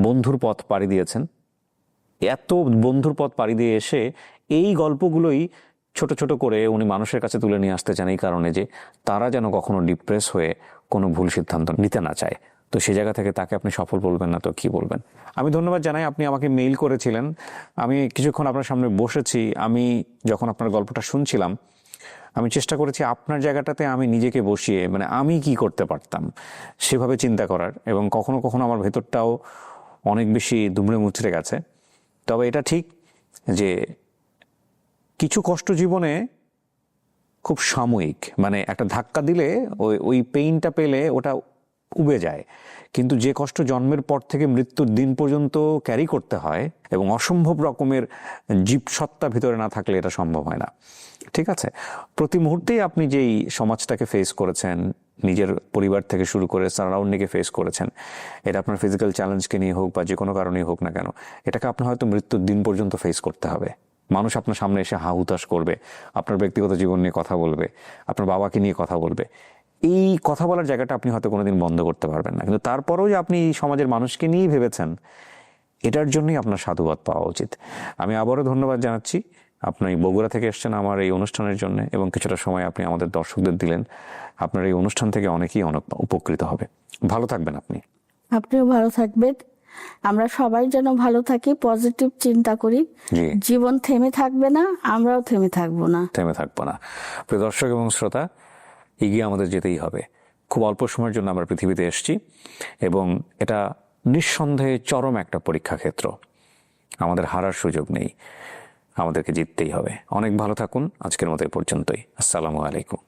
Speaker 2: বন্ধুর পথ পাড়ি দিয়েছেন, এত বন্ধুর পথ পাড়ি দিয়ে এসে এই গল্পগুলোই ছোট ছোট করে উনি মানুষের কাছে তুলে নিয়ে আসতে চান, এই কারণে যে তারা যেন কখনো ডিপ্রেস হয়ে কোনো ভুল সিদ্ধান্ত নিতে না চায়। তো সেই জায়গা থেকে তাকে আপনি সফল বলবেন না তো কি বলবেন? আমি ধন্যবাদ জানাই, আপনি আমাকে মেইল করেছিলেন, আমি কিছুক্ষণ আপনার সামনে বসেছি। আমি যখন আপনার গল্পটা শুনছিলাম, আমি চেষ্টা করেছি আপনার জায়গাটাতে আমি নিজেকে বসিয়ে, মানে আমি কি করতে পারতাম সেভাবে চিন্তা করার, এবং কখনো কখনো আমার ভেতরটাও অনেক বেশি দুমড়ে মুচড়ে গেছে। তবে এটা ঠিক যে কিছু কষ্ট জীবনে খুব সাময়িক, মানে একটা ধাক্কা দিলে ওই পেইনটা পেলে ওটা উবে যায়, কিন্তু যে কষ্ট জন্মের পর থেকে মৃত্যুর দিন পর্যন্ত ক্যারি করতে হয়, এবং অসম্ভব রকমের জীবসত্তা ভিতরে না থাকলে এটা সম্ভব হয় না। ঠিক আছে, প্রতি মুহূর্তেই আপনি যেই সমাজটাকে ফেস করেছেন, নিজের পরিবার থেকে শুরু করে সারাউন্ডিংকে ফেস করেছেন, এটা আপনার ফিজিক্যাল চ্যালেঞ্জকে নিয়ে হোক বা যে কোনো কারণেই হোক না কেন, এটাকে আপনার হয়তো মৃত্যুর দিন পর্যন্ত ফেস করতে হবে। মানুষ আপনার সামনে এসে হা হুতাশ করবে, আপনার ব্যক্তিগত জীবন নিয়ে কথা বলবে, আপনার বাবাকে নিয়ে কথা বলবে, এই কথা বলার জায়গাটা আপনি হয়তো কোনোদিন বন্ধ করতে পারবেন না, কিন্তু তারপরেও যে আপনি সমাজের মানুষকে নিয়েই ভেবেছেন, এটার জন্যই আপনার সাধুবাদ পাওয়া উচিত। আমি আবারও ধন্যবাদ জানাচ্ছি, আপনি বগুড়া থেকে এসেছেন আমার এই অনুষ্ঠানের জন্য, এবং কিছুটা সময় আপনি আমাদের দর্শকদের দিলেন। আপনার এই অনুষ্ঠান থেকে অনেকেই অনেক উপকৃত হবে। ভালো থাকবেন আপনি।
Speaker 1: আপনিও ভালো থাকবেন, আমরা সবাই যেন ভালো থাকি, পজিটিভ চিন্তা করি। জীবন থেমে থাকবে না, আমরাও থেমে থাকবো না,
Speaker 2: থেমে থাকবো না। প্রিয় দর্শক এবং শ্রোতা, এগিয়ে আমাদের যেতেই হবে। খুব অল্প সময়ের জন্য আমরা পৃথিবীতে এসেছি, এবং এটা নিঃসন্দেহে চরম একটা পরীক্ষা ক্ষেত্র। আমাদের হারার সুযোগ নেই, আমাদেরকে জিততেই হবে। অনেক ভালো থাকুন। আজকের মতো এই পর্যন্তই। আসসালামু আলাইকুম।